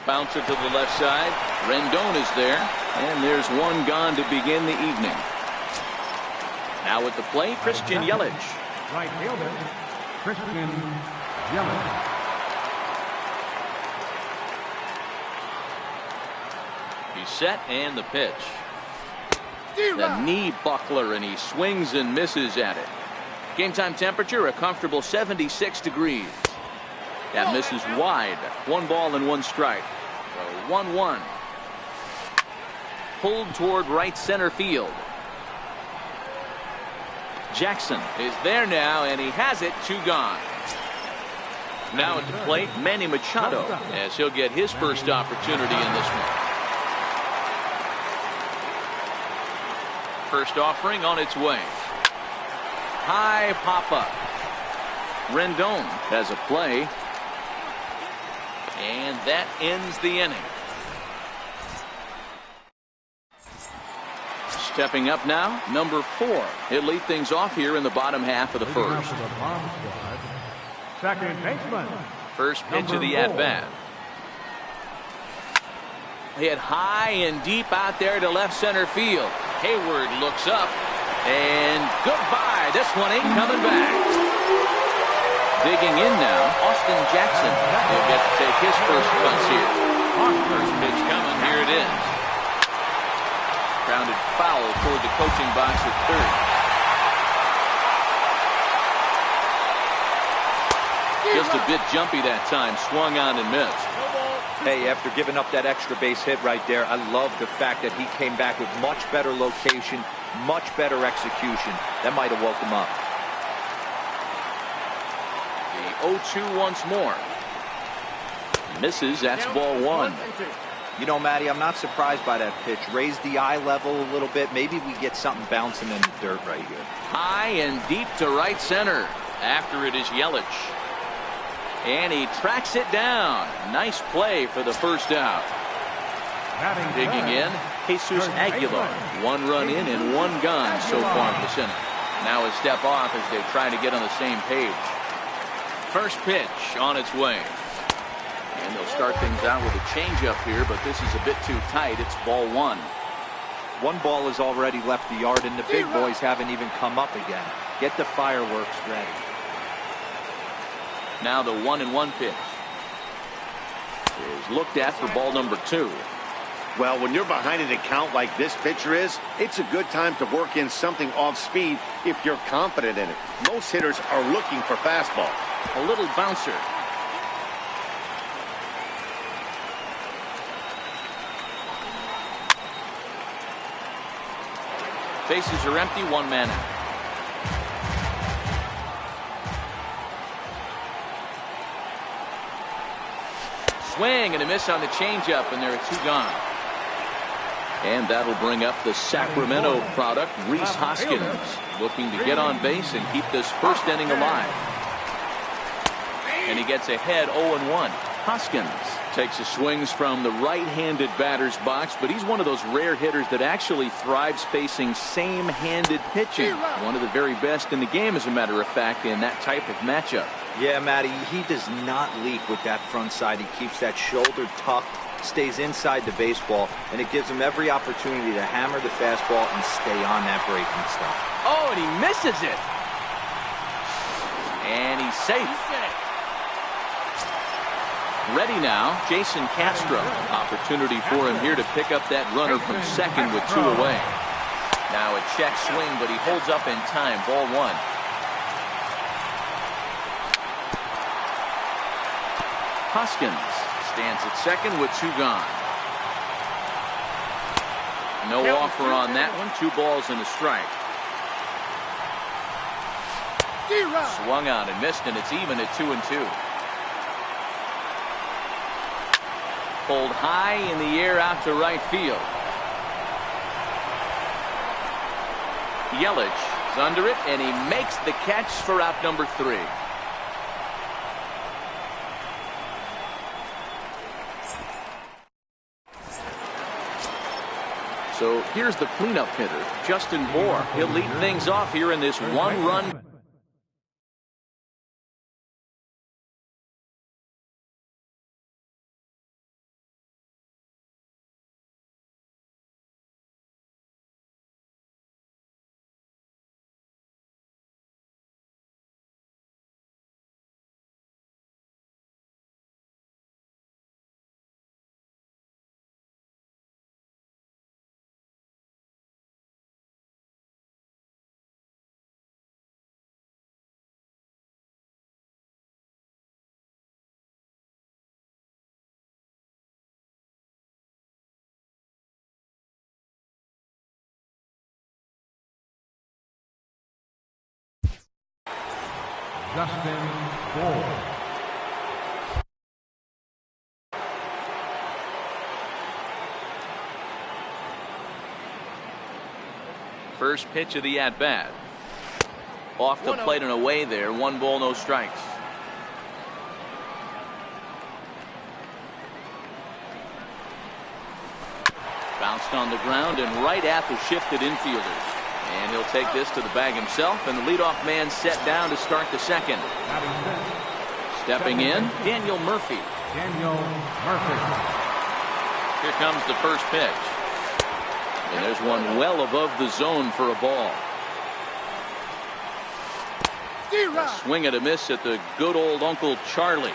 Bouncer to the left side. Rendon is there. And there's one gone to begin the evening. Now at the plate, Christian Yelich. Right fielder, Christian Yelich. He's set and the pitch. The knee buckler, and he swings and misses at it. Game time temperature, a comfortable 76 degrees. That misses wide. 1 ball and 1 strike. So 1-1. Pulled toward right center field. Jackson is there now, and he has it. 2 gone. Now at the plate, Manny Machado, as he'll get his first opportunity in this one. First offering on its way. High pop-up. Rendon has a play. And that ends the inning. Stepping up now, number 4. He'll lead things off here in the bottom half of the first. Second baseman. First pitch of the at-bat. Hit high and deep out there to left center field. Hayward looks up, and goodbye. This one ain't coming back. Digging in now, Austin Jackson. He'll get to take his first cuts here. First pitch coming. Here it is. Grounded foul toward the coaching box at third. Just a bit jumpy that time. Swung on and missed. Hey, after giving up that extra base hit right there, I love the fact that he came back with much better location, much better execution. That might have woke him up. The 0-2 once more. Misses. That's ball 1. You know, Matty, I'm not surprised by that pitch. Raise the eye level a little bit. Maybe we get something bouncing in the dirt right here. High and deep to right center. After it is Yelich. And he tracks it down. Nice play for the first out. Digging in, K-KiZz Aguilar. 1 run in and 1 gone so far in this inning. Now a step off as they try to get on the same page. First pitch on its way. And they'll start things out with a changeup here, but this is a bit too tight. It's ball 1. 1 ball has already left the yard, and the big boys haven't even come up again. Get the fireworks ready. Now the 1-1 pitch is looked at for ball number 2. Well, when you're behind an account like this pitcher is, it's a good time to work in something off speed if you're confident in it. Most hitters are looking for fastball. A little bouncer. Bases are empty. 1 man out. Swing and a miss on the changeup, and there are 2 gone. And that'll bring up the Sacramento product, Rhys Hoskins, looking to get on base and keep this first inning alive. And he gets ahead 0-1. Hoskins takes his swings from the right-handed batter's box, but he's one of those rare hitters that actually thrives facing same-handed pitching. One of the very best in the game, as a matter of fact, in that type of matchup. Yeah, Matty, he does not leak with that front side. He keeps that shoulder tucked, stays inside the baseball, and it gives him every opportunity to hammer the fastball and stay on that breaking stuff. Oh, and he misses it. And he's safe. Ready now, Jason Castro. Opportunity for him here to pick up that runner from second with 2 away. Now a check swing, but he holds up in time. Ball 1. Hoskins stands at second with 2 gone. No offer on that one. 2 balls and a strike. Swung on and missed, and it's even at 2-2. Pulled high in the air out to right field. Yelich is under it, and he makes the catch for out number 3. So here's the cleanup hitter, Justin Bour. He'll lead things off here in this 1-run Justin Bull. First pitch of the at-bat. Off the plate and away there. 1 ball, no strikes. Bounced on the ground and right at the shifted infielders. And he'll take this to the bag himself, and the leadoff man set down to start the second. Stepping in, Daniel Murphy. Daniel Murphy. Here comes the first pitch. And there's one well above the zone for a ball. A swing and a miss at the good old Uncle Charlie.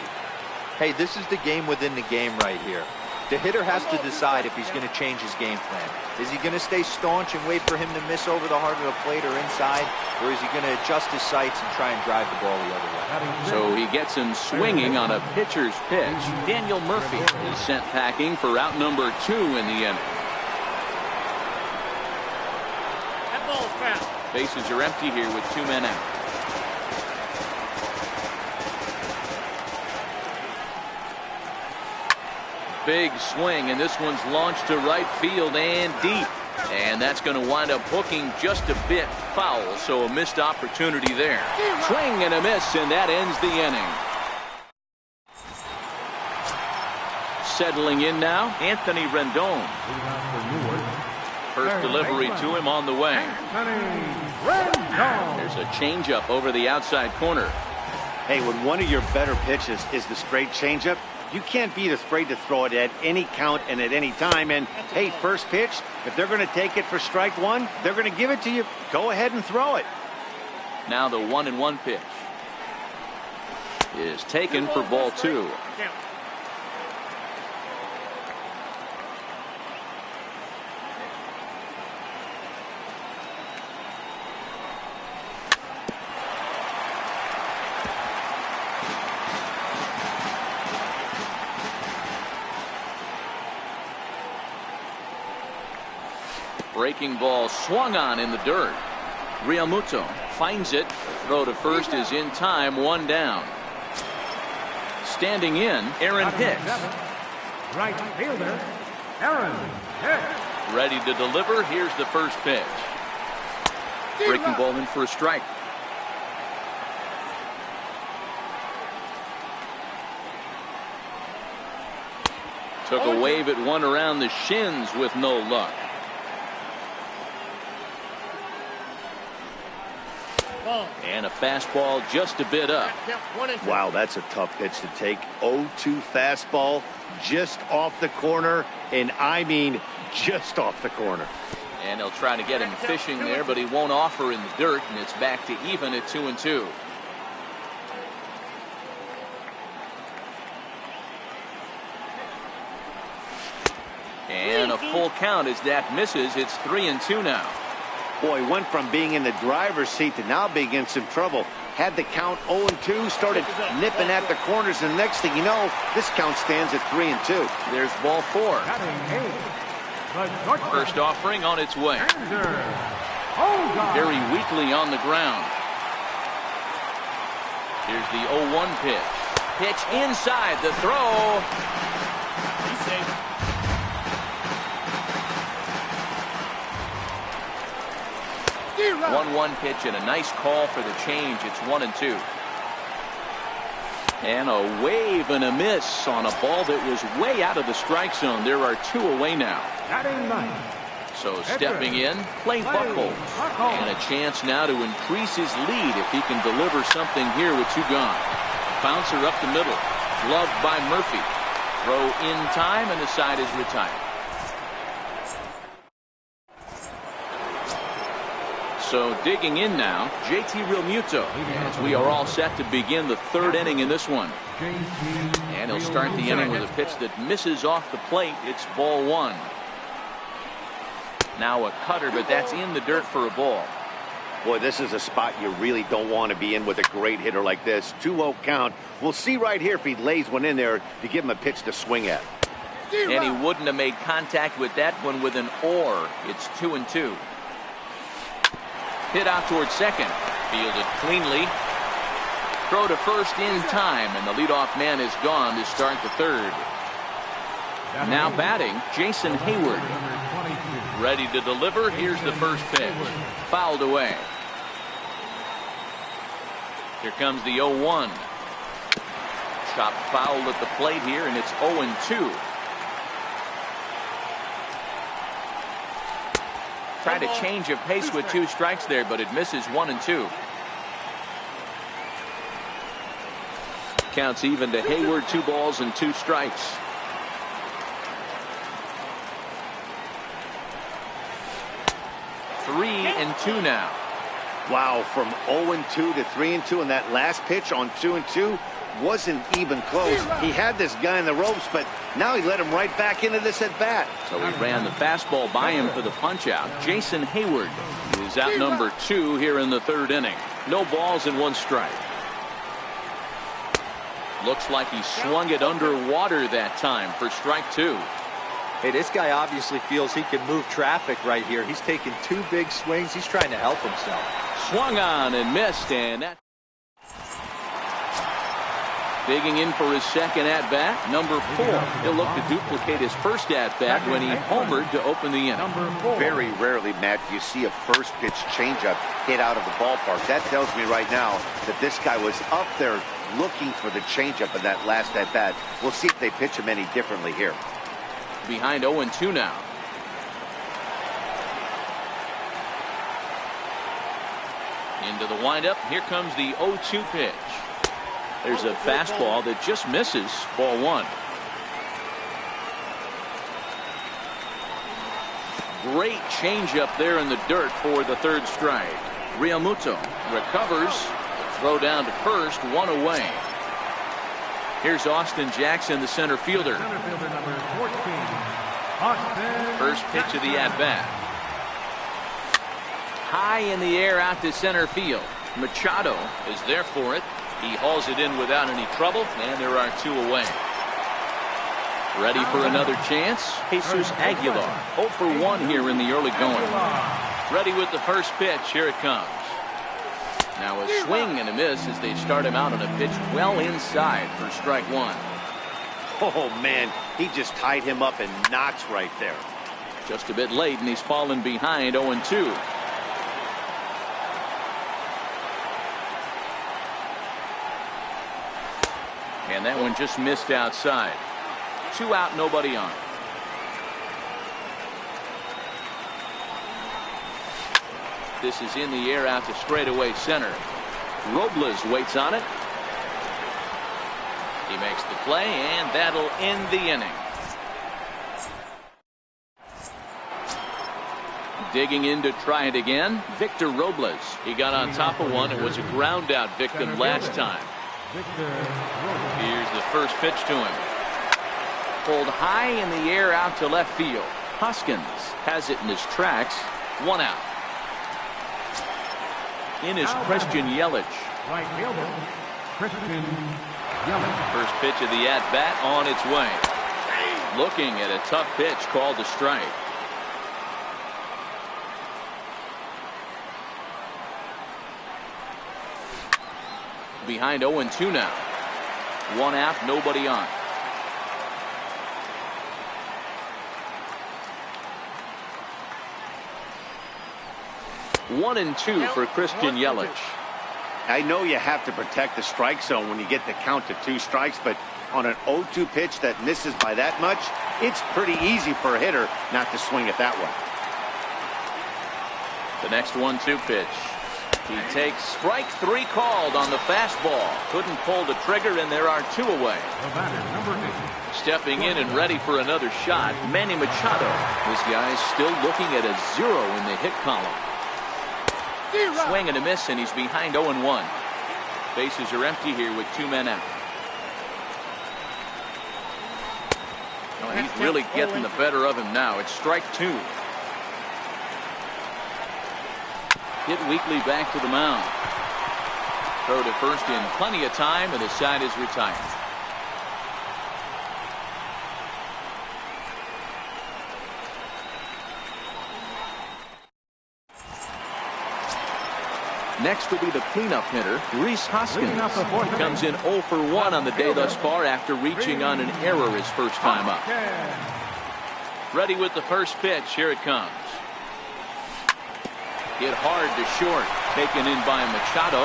Hey, this is the game within the game right here. The hitter has to decide if he's going to change his game plan. Is he going to stay staunch and wait for him to miss over the heart of the plate or inside? Or is he going to adjust his sights and try and drive the ball the other way? So he gets him swinging on a pitcher's pitch. Daniel Murphy is sent packing for out number 2 in the inning. That ball's foul. Bases are empty here with 2 men out. Big swing, and this one's launched to right field and deep. And that's going to wind up hooking just a bit foul, so a missed opportunity there. Swing and a miss, and that ends the inning. Settling in now, Anthony Rendon. First delivery to him on the way. There's a changeup over the outside corner. Hey, when one of your better pitches is the straight changeup, you can't be afraid to throw it at any count and at any time. And, hey, first pitch, if they're going to take it for strike 1, they're going to give it to you. Go ahead and throw it. Now the 1-1 pitch is taken for ball 2. Breaking ball swung on in the dirt. Realmuto finds it. Throw to first is in time. 1 down. Standing in, Aaron Hicks. Right fielder, Aaron Hicks. Ready to deliver. Here's the first pitch. Breaking ball in for a strike. Took a wave at one around the shins with no luck. And a fastball just a bit up. Wow, that's a tough pitch to take. 0-2 fastball just off the corner, and I mean just off the corner. And they'll try to get him fishing there, but he won't offer in the dirt, and it's back to even at 2-2. And a full count as that misses. It's 3-2 now. Boy, went from being in the driver's seat to now being in some trouble. Had the count 0-2, started nipping at the corners, and the next thing you know, this count stands at 3-2. There's ball 4. First offering on its way. Very weakly on the ground. Here's the 0-1 pitch. Pitch inside the throw. He's safe. 1-1 pitch and a nice call for the change. It's 1-2. And a wave and a miss on a ball that was way out of the strike zone. There are 2 away now. So stepping in, Clay Buchholz. And a chance now to increase his lead if he can deliver something here with 2 gone. Bouncer up the middle. Gloved by Murphy. Throw in time, and the side is retired. So digging in now, JT Realmuto, as we are all set to begin the 3rd inning in this one. And he'll start the inning with a pitch that misses off the plate. It's ball 1. Now a cutter, but that's in the dirt for a ball. Boy, this is a spot you really don't want to be in with a great hitter like this. 2-0 count. We'll see right here if he lays one in there to give him a pitch to swing at. And he wouldn't have made contact with that one with an or. It's 2-2. Hit out towards second. Fielded cleanly. Throw to first in time, and the leadoff man is gone to start the third. Now batting, Jason Hayward. Ready to deliver. Here's the first pitch. Fouled away. Here comes the 0-1. Chopped foul at the plate here, and it's 0-2. Tried a change of pace with 2 strikes there, but it misses 1-2. Counts even to Hayward. 2 balls and 2 strikes. Three and 2 now. Wow, from 0-2 to 3-2, and that last pitch on 2-2 wasn't even close. He had this guy in the ropes, but now he let him right back into this at bat. So he ran the fastball by him for the punch out. Jason Hayward is out number 2 here in the third inning. No balls and 1 strike. Looks like he swung it underwater that time for strike 2. Hey, this guy obviously feels he can move traffic right here. He's taking 2 big swings. He's trying to help himself. Swung on and missed, and that. Digging in for his second at-bat, number 4. He'll look to duplicate his first at-bat when he homered to open the inning. Very rarely, Matt, do you see a first pitch changeup hit out of the ballpark. That tells me right now that this guy was up there looking for the changeup in that last at-bat. We'll see if they pitch him any differently here. Behind 0-2 now. Into the windup. Here comes the 0-2 pitch. There's a fastball that just misses. Ball 1. Great changeup there in the dirt for the third strike. Realmuto recovers. Throw down to first. 1 away. Here's Austin Jackson, the center fielder. Center fielder number 14, Austin First pitch of the at-bat. High in the air out to center field. Machado is there for it. He hauls it in without any trouble, and there are 2 away. Ready for another chance? Jesus Aguilar. 0 for 1 here in the early going. Ready with the first pitch. Here it comes. Now a swing and a miss as they start him out on a pitch well inside for strike 1. Oh, man, he just tied him up in knots right there. Just a bit late, and he's fallen behind 0-2. And that one just missed outside. 2 out, nobody on. This is in the air out to straightaway center. Robles waits on it. He makes the play, and that'll end the inning. Digging in to try it again, Victor Robles. He got on top of one and was a ground out victim last time. Here's the first pitch to him. Pulled high in the air out to left field. Hoskins has it in his tracks. 1 out. In is Christian Yelich. right fielder, Christian Yelich. First pitch of the at-bat on its way. Looking at a tough pitch called a strike. Behind 0-2 now. 1 out, nobody on. One and 2 for Christian Yelich. I know you have to protect the strike zone when you get the count to 2 strikes, but on an 0-2 pitch that misses by that much, it's pretty easy for a hitter not to swing it that way. The next 1-2 pitch. He takes strike 3 called on the fastball. Couldn't pull the trigger, and there are 2 away. The batter, number 8. Stepping in and ready for another shot, Manny Machado. This guy's still looking at a 0 in the hit column. Swing and a miss, and he's behind 0-1. Bases are empty here with 2 men out. Oh, he's really getting the better of him now. It's strike 2. Hit weakly back to the mound. Throw to first in plenty of time, and the side is retired. Next will be the cleanup hitter, Rhys Hoskins. He comes in 0 for 1 on the day thus far after reaching on an error his first time up. Ready with the first pitch. Here it comes. Hit hard to short. Taken in by Machado.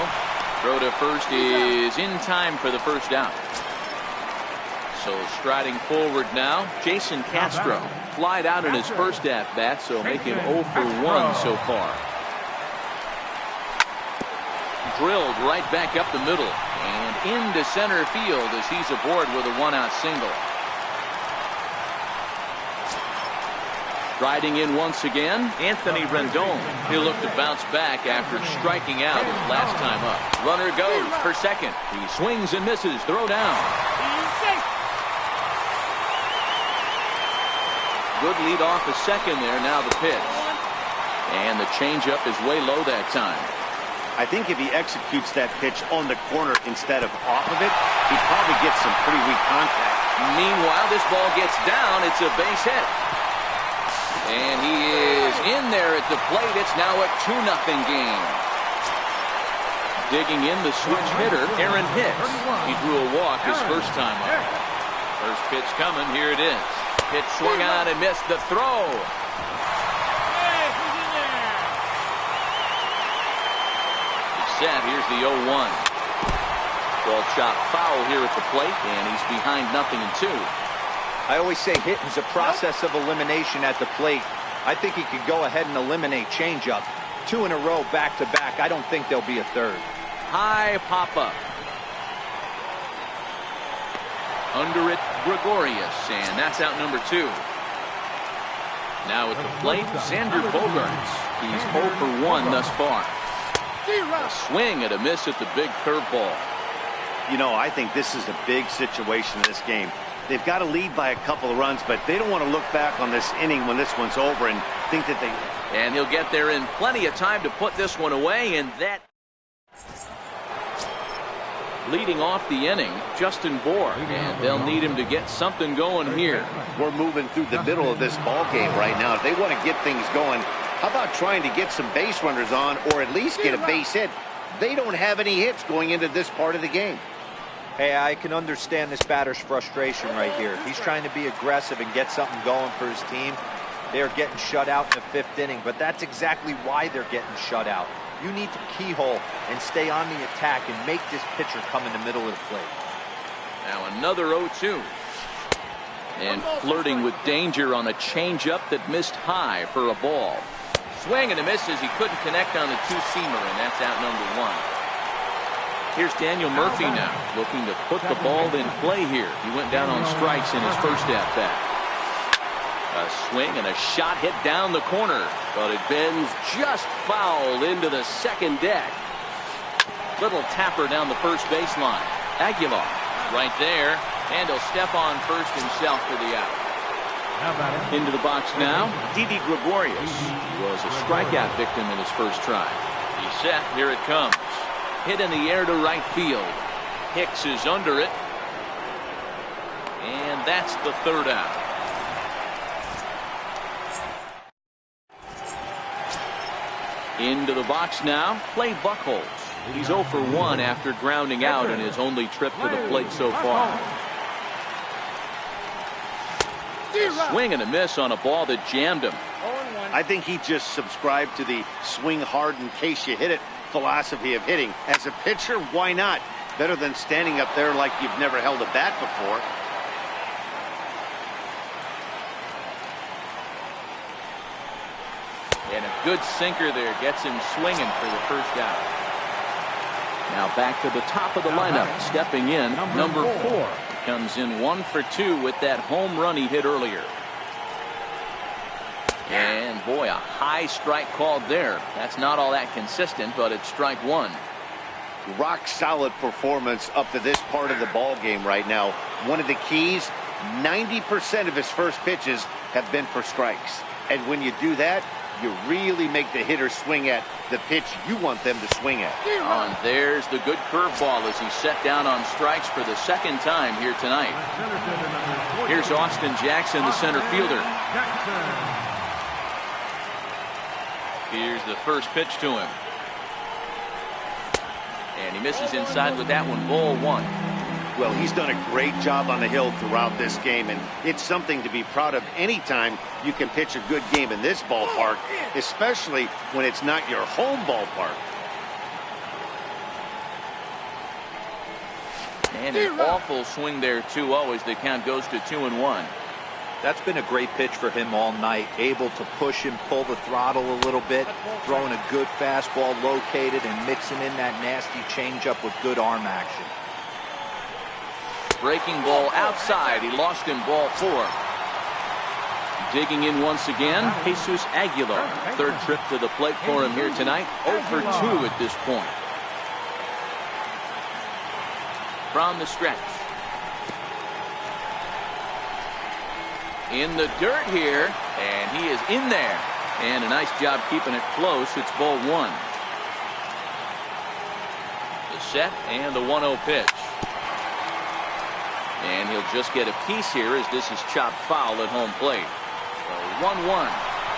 Throw to first is in time for the first out. So striding forward now, Jason Castro. Flied out in his first at-bat, so make him 0 for 1 so far. Drilled right back up the middle and into center field as he's aboard with a 1-out single. Riding in once again, Anthony Rendon. He'll look to bounce back after striking out his last time up. Runner goes for second. He swings and misses. Throw down. Good lead off the second there. Now the pitch. And the changeup is way low that time. I think if he executes that pitch on the corner instead of off of it, he probably gets some pretty weak contact. Meanwhile, this ball gets down. It's a base hit. And he is in there at the plate. It's now a 2-0 game. Digging in the switch hitter, Aaron Hicks. He drew a walk his first time up. First pitch coming. Here it is. Pitch swung on and missed the throw. He's set. Here's the 0-1. Ball chopped foul here at the plate, and he's behind 0-2. I always say hitting's a process of elimination at the plate. I think he could go ahead and eliminate changeup. 2 in a row back-to-back. I don't think there'll be a third. High pop-up. Under it, Gregorius, and that's out number 2. Now at the plate, Xander Bogaerts. He's 0 for 1 thus far. A swing and a miss at the big curveball. You know, I think this is a big situation in this game. They've got to lead by a couple of runs, but they don't want to look back on this inning when this one's over and think that they... And he'll get there in plenty of time to put this one away, and that... Leading off the inning, Justin Bour, and they'll need him to get something going here. We're moving through the middle of this ball game right now. If they want to get things going, how about trying to get some base runners on or at least get a base hit? They don't have any hits going into this part of the game. Hey, I can understand this batter's frustration right here. He's trying to be aggressive and get something going for his team. They're getting shut out in the 5th inning, but that's exactly why they're getting shut out. You need to keyhole and stay on the attack and make this pitcher come in the middle of the plate. Now another 0-2. And flirting with danger on a changeup that missed high for a ball. Swing and a miss as he couldn't connect on the 2-seamer, and that's out number 1. Here's Daniel Murphy now, looking to put the ball in play here. He went down on strikes in his first at-bat. A swing and a shot hit down the corner, but it bends just foul into the second deck. Little tapper down the first baseline. Aguilar right there, and he'll step on first himself for the out. Into the box now, Didi Gregorius. He was a strikeout victim in his first try. He's set. Here it comes. Hit in the air to right field. Hicks is under it. And that's the third out. Into the box now, Clay Buchholz. He's 0 for 1 after grounding out in his only trip to the plate so far. A swing and a miss on a ball that jammed him. I think he just subscribed to the swing hard in case you hit it philosophy of hitting. As a pitcher, why not? Better than standing up there like you've never held a bat before. And a good sinker there gets him swinging for the first out. Now back to the top of the lineup, stepping in, number 4. Comes in 1 for 2 with that home run he hit earlier. And boy, a high strike called there. That's not all that consistent, but it's strike 1. Rock solid performance up to this part of the ball game right now. One of the keys, 90% of his first pitches have been for strikes. And when you do that, you really make the hitter swing at the pitch you want them to swing at. And there's the good curveball as he set down on strikes for the second time here tonight. Here's Austin Jackson, the center fielder. Here's the first pitch to him. And he misses inside with that one. Ball one. Well, he's done a great job on the hill throughout this game, and it's something to be proud of anytime you can pitch a good game in this ballpark, especially when it's not your home ballpark. And an awful swing there, 2-0, as the count goes to 2-1. That's been a great pitch for him all night. Able to push him, pull the throttle a little bit, throwing a good fastball located and mixing in that nasty changeup with good arm action. Breaking ball outside. He lost him, ball 4. Digging in once again, Jesus Aguilar. Third trip to the plate for him here tonight. 0 for 2 at this point. From the stretch. In the dirt here, and he is in there. And a nice job keeping it close. It's ball 1. The set and the 1-0 pitch. And he'll just get a piece here as this is chopped foul at home plate. 1-1.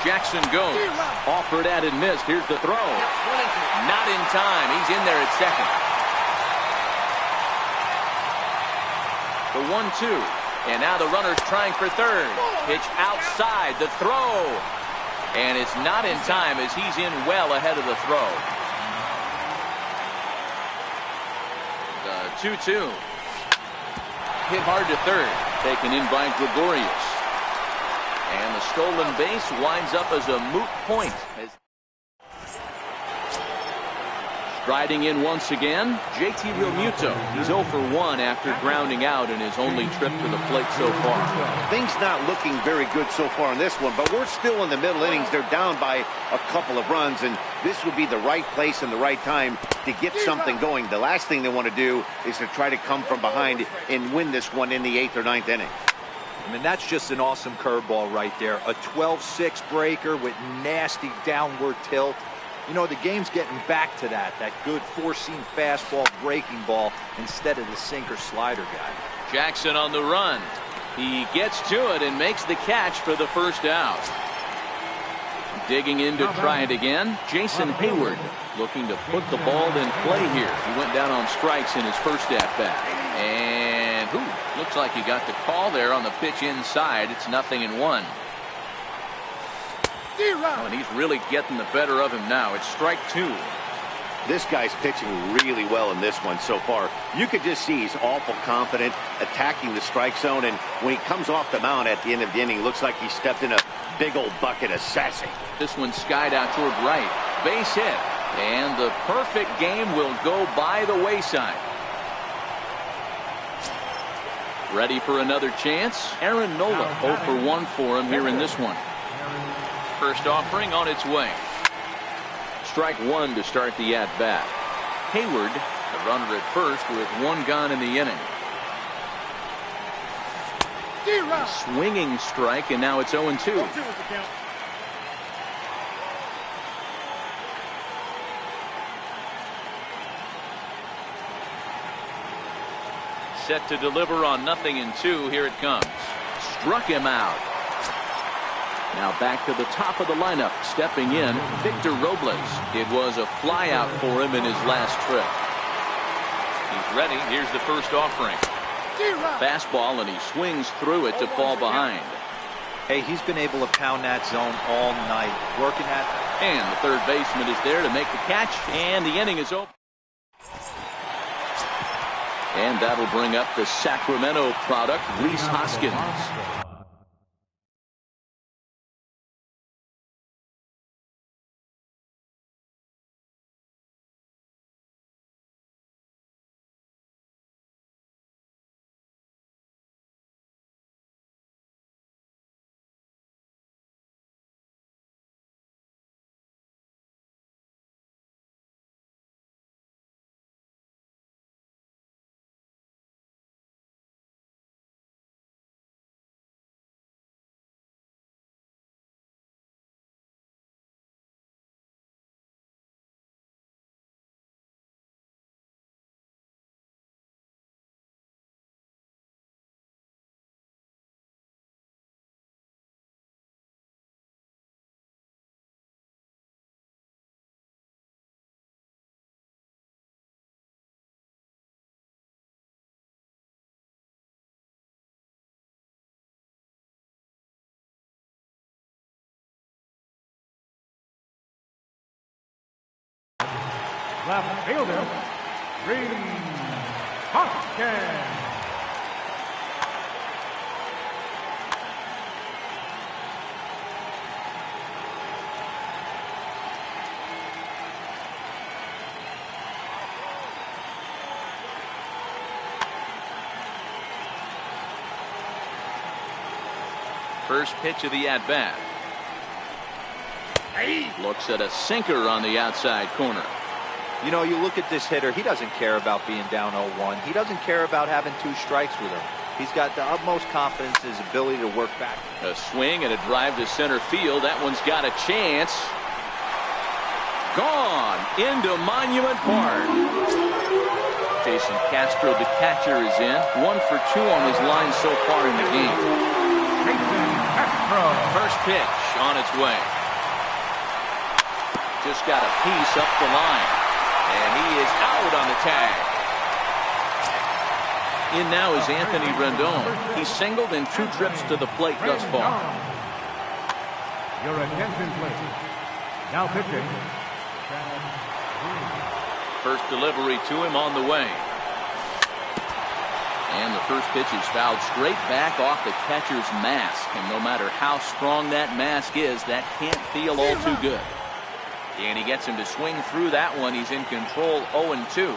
Jackson goes. Offered at and missed. Here's the throw. Not in time. He's in there at second. The 1-2. And now the runner's trying for third. Pitch outside. The throw. And it's not in time as he's in well ahead of the throw. The 2-2. Hit hard to third. Taken in by Gregorius. And the stolen base winds up as a moot point. Striding in once again, JT Realmuto. He's 0 for 1 after grounding out in his only trip to the plate so far. Things not looking very good so far in this one, but we're still in the middle innings. They're down by a couple of runs, and this would be the right place and the right time to get something going. The last thing they want to do is to try to come from behind and win this one in the 8th or 9th inning. I mean, that's just an awesome curveball right there. A 12-6 breaker with nasty downward tilt. You know, the game's getting back to that good four-seam fastball breaking ball instead of the sinker slider guy. Jackson on the run. He gets to it and makes the catch for the first out. Digging in to try it again, Jason Hayward looking to put the ball in play here. He went down on strikes in his first at-bat. And looks like he got the call there on the pitch inside. It's 0-1. Oh, and he's really getting the better of him now. It's strike 2. This guy's pitching really well in this one so far. You could just see he's awful confident attacking the strike zone, and when he comes off the mound at the end of the inning, looks like he stepped in a big old bucket of sassy. This one skied out toward right. Base hit. And the perfect game will go by the wayside. Ready for another chance? Aaron Nola 0 for 1 for him here in this one. First offering on its way. Strike 1 to start the at-bat. Hayward, the runner at first with 1 gone in the inning. Swinging strike, and now it's 0-2. Set to deliver on 0-2. Here it comes. Struck him out. Now back to the top of the lineup. Stepping in, Victor Robles. It was a flyout for him in his last trip. He's ready. Here's the first offering. Fastball, and he swings through it to fall behind. Hey, he's been able to pound that zone all night. Working at... And the third baseman is there to make the catch, and the inning is over. And that'll bring up the Sacramento product, Rhys Hoskins. Left fielder, Green Hoskins. First pitch of the at-bat. Looks at a sinker on the outside corner. You know, you look at this hitter, he doesn't care about being down 0-1. He doesn't care about having 2 strikes with him. He's got the utmost confidence in his ability to work back. A swing and a drive to center field. That one's got a chance. Gone into Monument Park. Jason Castro, the catcher, is in. 1 for 2 on his line so far in the game. First pitch on its way. Just got a piece up the line. And he is out on the tag. In now is Anthony Rendon. He's singled in 2 trips to the plate thus far. Your attention, please. Now pitching. First delivery to him on the way. And the first pitch is fouled straight back off the catcher's mask. And no matter how strong that mask is, that can't feel all too good. And he gets him to swing through that one. He's in control, 0-2.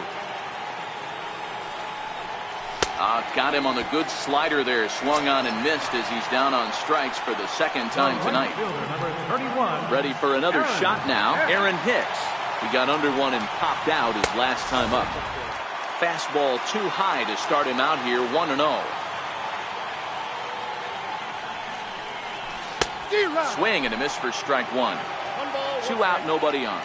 Got him on the good slider there. Swung on and missed as he's down on strikes for the 2nd time tonight. Ready for another shot now. Aaron Hicks. He got under one and popped out his last time up. Fastball too high to start him out here, 1-0. Swing and a miss for strike 1. 2 out, nobody on.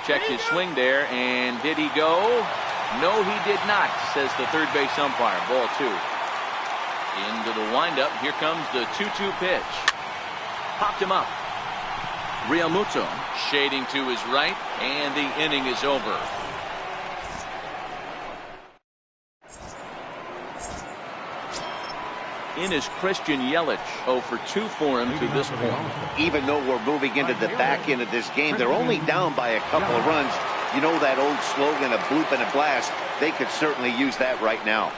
Checked his swing there, and did he go? No, he did not, says the third base umpire. Ball 2. Into the windup. Here comes the 2-2 pitch. Popped him up. Realmuto shading to his right, and the inning is over. In is Christian Yelich, 0 for 2 for him to this point. Even though we're moving into the back end of this game, they're only down by a couple of runs. You know that old slogan, a bloop and a blast. They could certainly use that right now.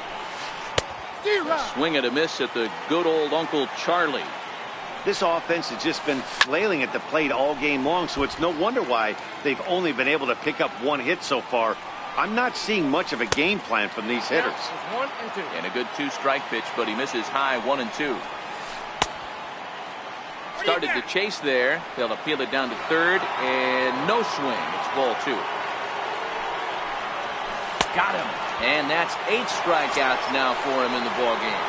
A swing and a miss at the good old Uncle Charlie. This offense has just been flailing at the plate all game long, so it's no wonder why they've only been able to pick up 1 hit so far. I'm not seeing much of a game plan from these hitters. 1 and 2. And a good 2-strike pitch, but he misses high, 1-2. Started the chase there. They'll appeal it down to third, and no swing. It's ball 2. Got him. And that's 8 strikeouts now for him in the ball game.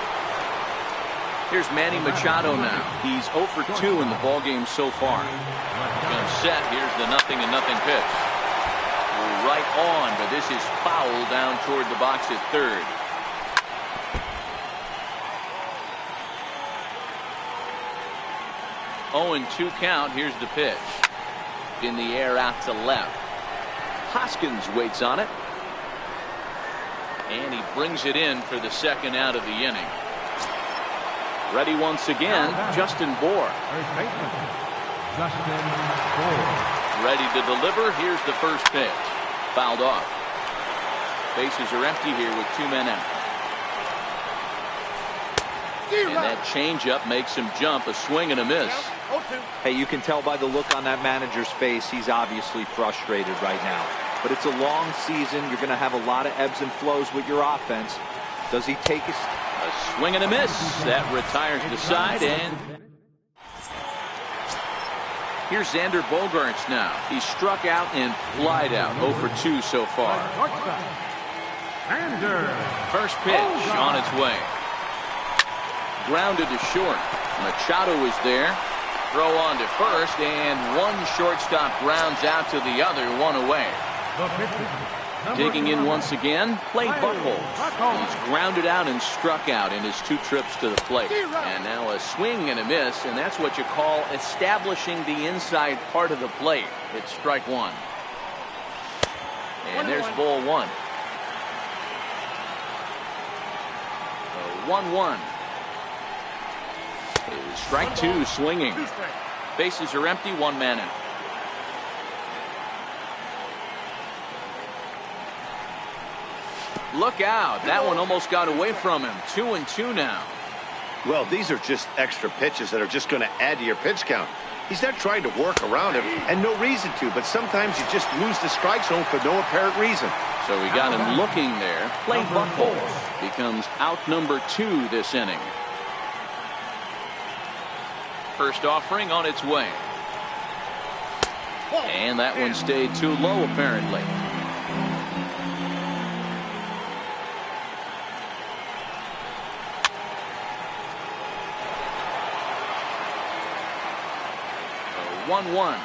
Here's Manny Machado now. He's 0 for 2 in the ball game so far. Comes set. Here's the 0-0 pitch. Right on, but this is foul down toward the box at third. 0-2 count. Here's the pitch. In the air out to left. Hoskins waits on it. And he brings it in for the 2nd out of the inning. Ready once again, Justin Bour. Ready to deliver. Here's the first pitch. Fouled off. Bases are empty here with 2 men out. And that changeup makes him jump. A swing and a miss. Hey, you can tell by the look on that manager's face, he's obviously frustrated right now. But it's a long season. You're going to have a lot of ebbs and flows with your offense. Does he take a swing and a miss? That retires the side, and here's Xander Bogaerts now. He struck out and flied out. 0 for 2 so far. First pitch on its way. Grounded to short. Machado is there. Throw on to first, and one shortstop grounds out to the other, 1 away. Digging in once again, played Buchholz. He's grounded out and struck out in his 2 trips to the plate. And now a swing and a miss, and that's what you call establishing the inside part of the plate. It's strike 1. And there's ball one. 1-1. Strike two, swinging. Bases are empty, one man out. Look out. That one almost got away from him. 2-2 now. Well, these are just extra pitches that are just going to add to your pitch count. He's not trying to work around him, and no reason to, but sometimes you just lose the strike zone for no apparent reason. So we got him looking there. Play Buchholz becomes out number 2 this inning. First offering on its way. And that one stayed too low, apparently. So 1-1.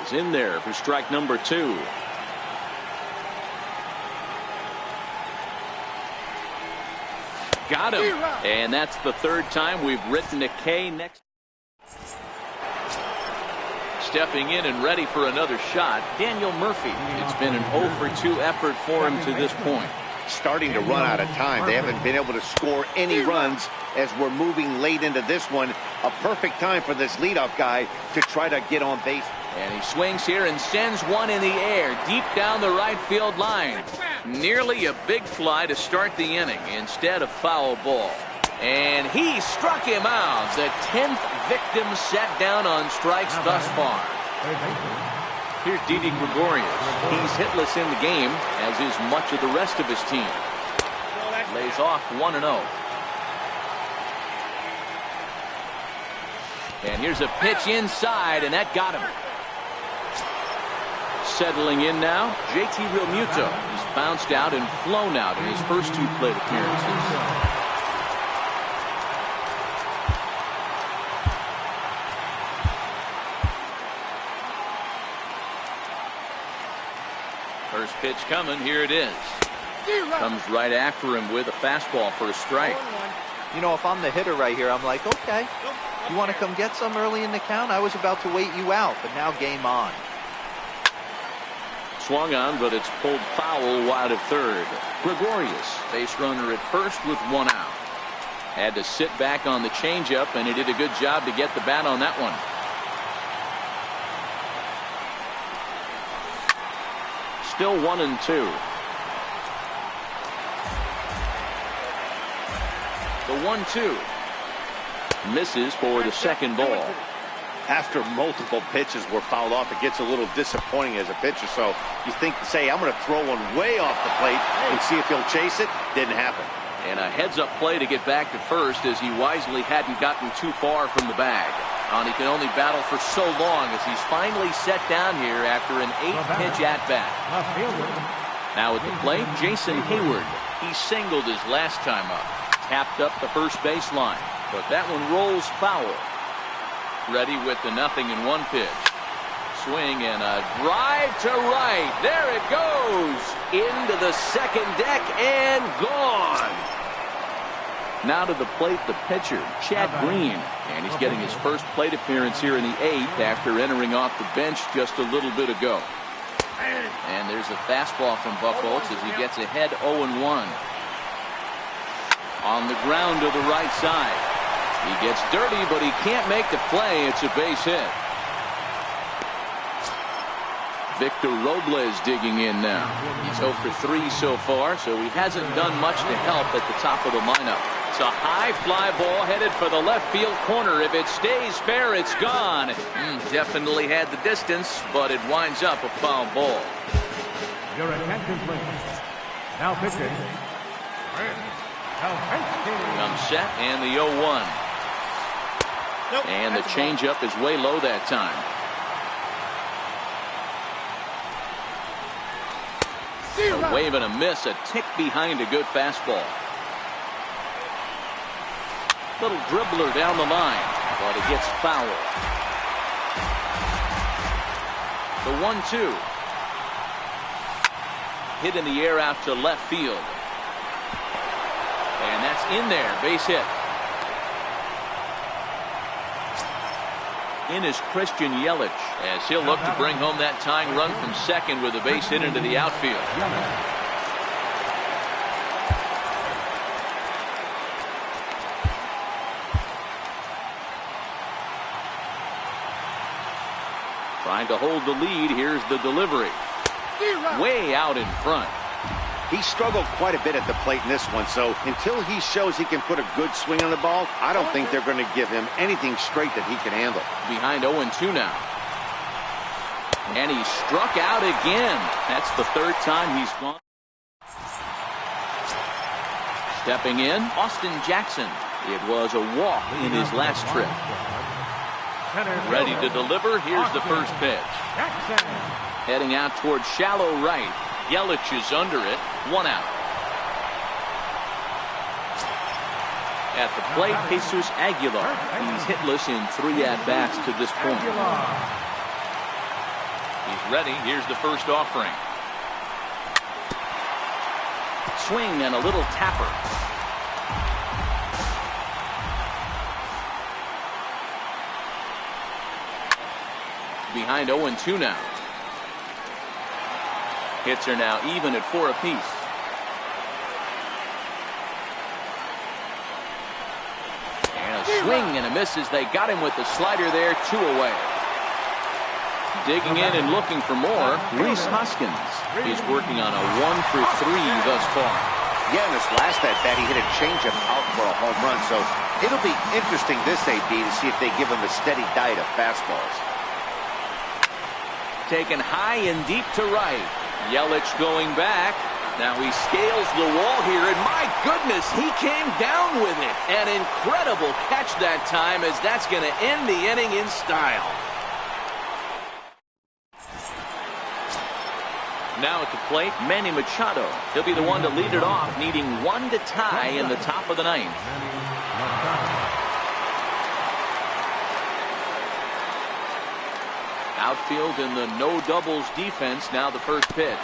He's in there for strike number 2. Got him. And that's the third time we've written a K next. Stepping in and ready for another shot, Daniel Murphy. It's been an 0 for 2 effort for him to this point. Starting to run out of time. They haven't been able to score any runs as we're moving late into this one. A perfect time for this leadoff guy to try to get on base. And he swings here and sends one in the air deep down the right field line. Nearly a big fly to start the inning instead of foul ball. And he struck him out. The 10th victim set down on strikes thus far. Here's Didi Gregorius. He's hitless in the game, as is much of the rest of his team. Lays off 1-0. And here's a pitch inside, and that got him. Settling in now, JT Realmuto. He's bounced out and flown out in his first 2 plate appearances. First pitch coming, here it is. Comes right after him with a fastball for a strike. You know, if I'm the hitter right here, I'm like, okay, you want to come get some early in the count? I was about to wait you out, but now game on. Swung on, but it's pulled foul wide of third. Gregorius, base runner at first with 1 out. Had to sit back on the changeup, and he did a good job to get the bat on that one. Still 1-2. The 1-2 misses for the second ball. After multiple pitches were fouled off, it gets a little disappointing as a pitcher. So you think, say, I'm going to throw one way off the plate and see if he'll chase it. Didn't happen. And a heads-up play to get back to first, as he wisely hadn't gotten too far from the bag. And he can only battle for so long as he's finally set down here after an 8-pitch at-bat. Now at the plate, Jason Hayward. He singled his last time up. Tapped up the first baseline, but that one rolls foul. Ready with the 0-1 pitch. Swing and a drive to right. There it goes. Into the second deck and gone. Now to the plate, the pitcher, Chad Green. And he's getting his first plate appearance here in the 8th after entering off the bench just a little bit ago. And there's a fastball from Buchholz as he gets ahead 0-1. On the ground to the right side. He gets dirty, but he can't make the play. It's a base hit. Victor Robles digging in now. He's 0 for 3 so far, so he hasn't done much to help at the top of the lineup. It's a high fly ball headed for the left field corner. If it stays fair, it's gone. Definitely had the distance, but it winds up a foul ball. Your attention, please. Now pitching. Comes set and the 0-1. And the changeup is way low that time. A wave and a miss, a tick behind a good fastball. Little dribbler down the line, but it gets foul. The 1-2. Hit in the air out to left field. And that's in there, base hit. in is Christian Yelich, as he'll look to bring home that tying run from second with a base hit into the outfield. Trying to hold the lead. Here's the delivery. Way out in front. He struggled quite a bit at the plate in this one, so until he shows he can put a good swing on the ball, I don't think they're going to give him anything straight that he can handle. Behind 0-2 now. And he struck out again. That's the third time he's gone. Stepping in, Austin Jackson. It was a walk in his last trip. Ready to deliver. Here's the first pitch. Heading out towards shallow right. Yelich is under it. 1 out. At the plate, Jesus Aguilar. He's hitless in 3 at-bats to this point. He's ready. Here's the first offering. Swing and a little tapper. Behind 0-2 now. Hits are now even at 4 apiece. And a swing and a miss as they got him with the slider there. 2 away. Digging in and looking for more, Rhys Hoskins. He's working on a 1 for 3 thus far. Yeah, in this last at-bat, he hit a changeup out for a home run, so it'll be interesting this AB to see if they give him a steady diet of fastballs. Taken high and deep to right. Yelich going back. Now he scales the wall here, and my goodness, he came down with it. An incredible catch that time, as that's going to end the inning in style. Now at the plate, Manny Machado. He'll be the one to lead it off, needing 1 to tie in the top of the 9th. Outfield in the no doubles defense. Now the first pitch.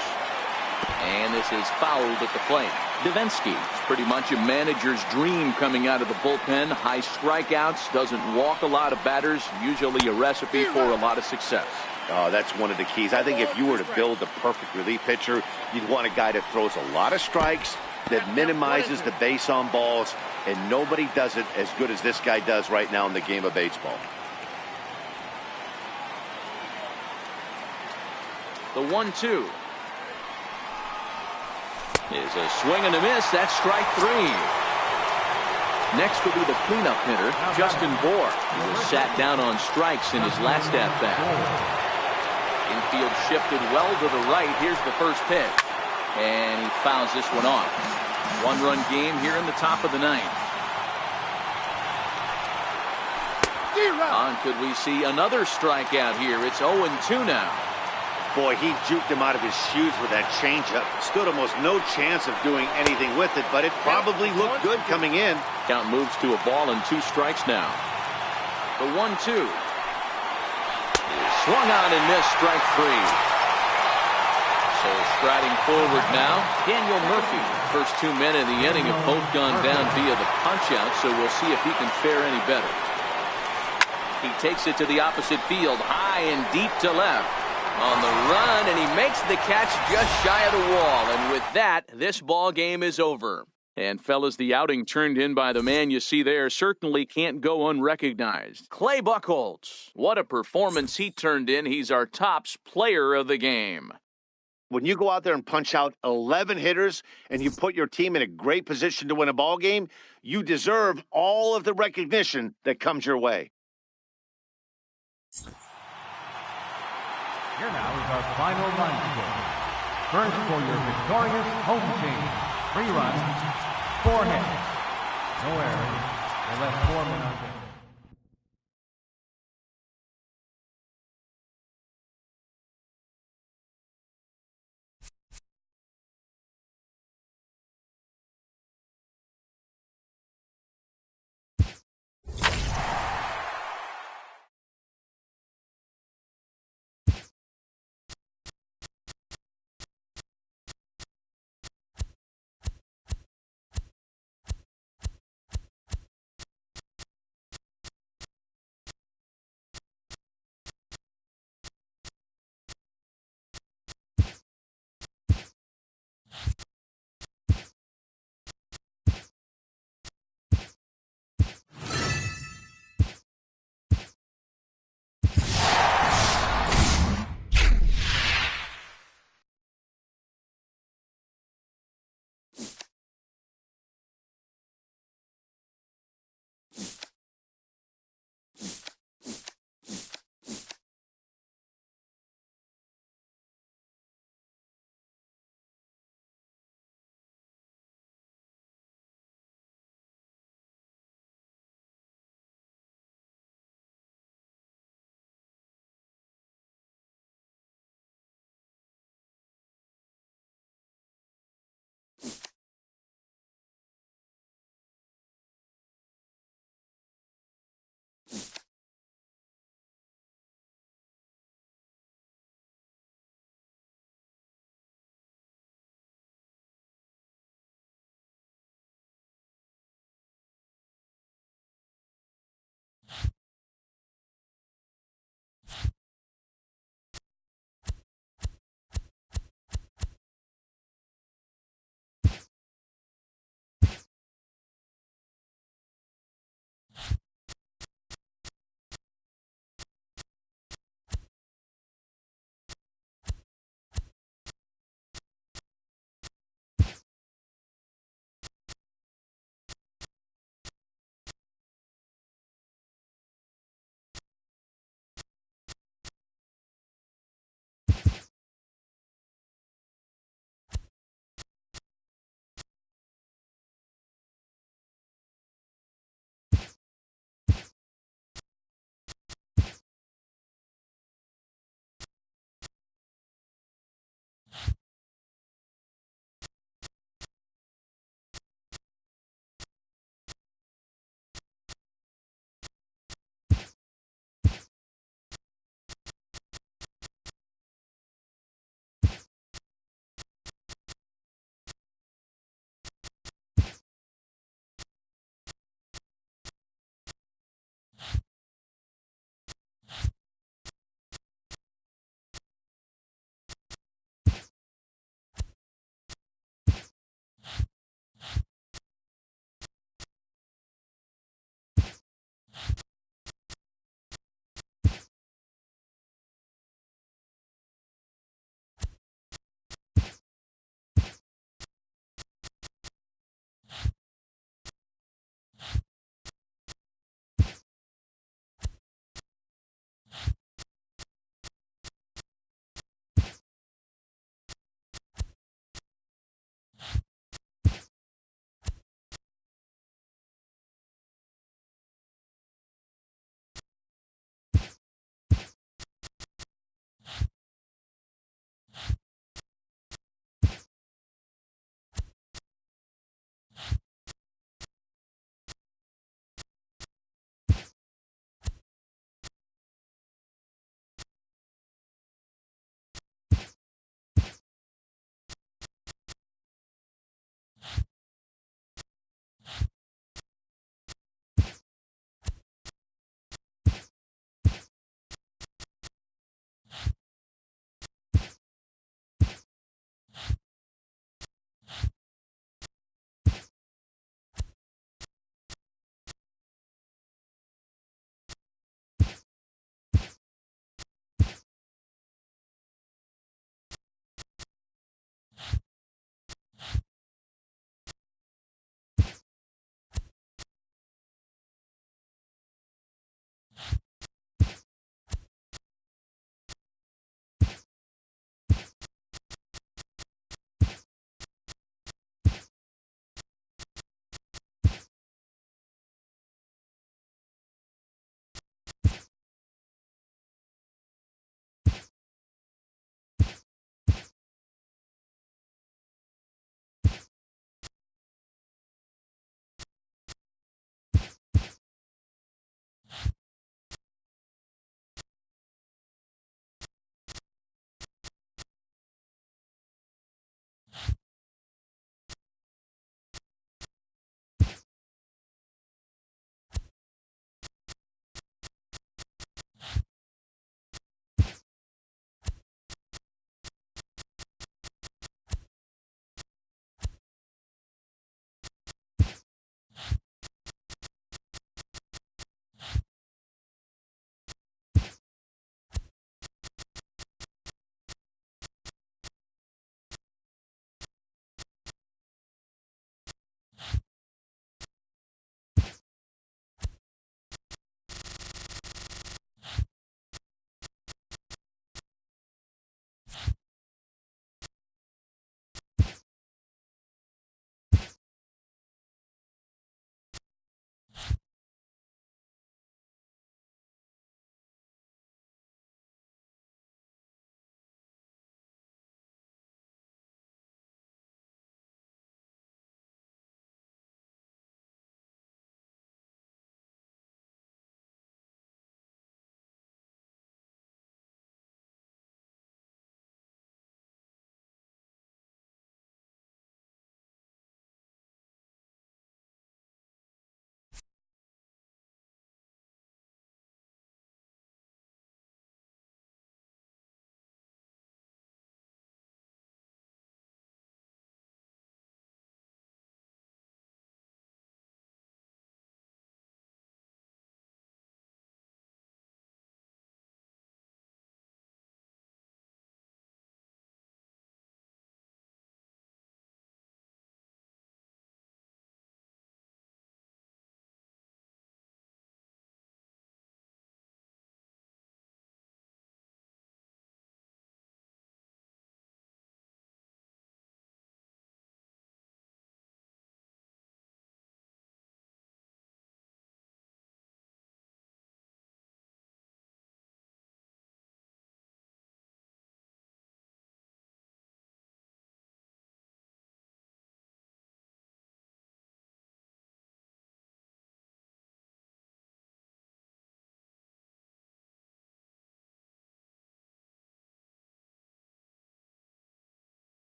And this is fouled at the plate. Davinsky. It's pretty much a manager's dream coming out of the bullpen. High strikeouts. Doesn't walk a lot of batters. Usually a recipe for a lot of success. Oh, that's one of the keys. I think if you were to build a perfect relief pitcher, you'd want a guy that throws a lot of strikes, that minimizes the base on balls, and nobody does it as good as this guy does right now in the game of baseball. The 1-2 is a swing and a miss. That's strike 3. Next will be the cleanup hitter, Justin Bour. He was sat down on strikes in his last at-bat. Infield shifted well to the right. Here's the first pitch. And he fouls this one off. 1-run game here in the top of the 9th. On could we see another strikeout here? It's 0-2 now. Boy, he juked him out of his shoes with that changeup. Stood almost no chance of doing anything with it, but it probably looked good coming in. Count moves to a ball and 2 strikes now. The 1-2. Swung on and missed, strike 3. So striding forward now, Daniel Murphy. First 2 men in the inning have both gone down via the punch-out, so we'll see if he can fare any better. He takes it to the opposite field, high and deep to left. On the run, and he makes the catch just shy of the wall. And with that, this ball game is over. And fellas, the outing turned in by the man you see there certainly can't go unrecognized. Clay Buchholz. What a performance he turned in. He's our tops player of the game. When you go out there and punch out 11 hitters and you put your team in a great position to win a ball game, you deserve all of the recognition that comes your way. Here now is our final line score. First for your victorious home team. 3 runs, 4 hits. No errors. They left 4 men on base.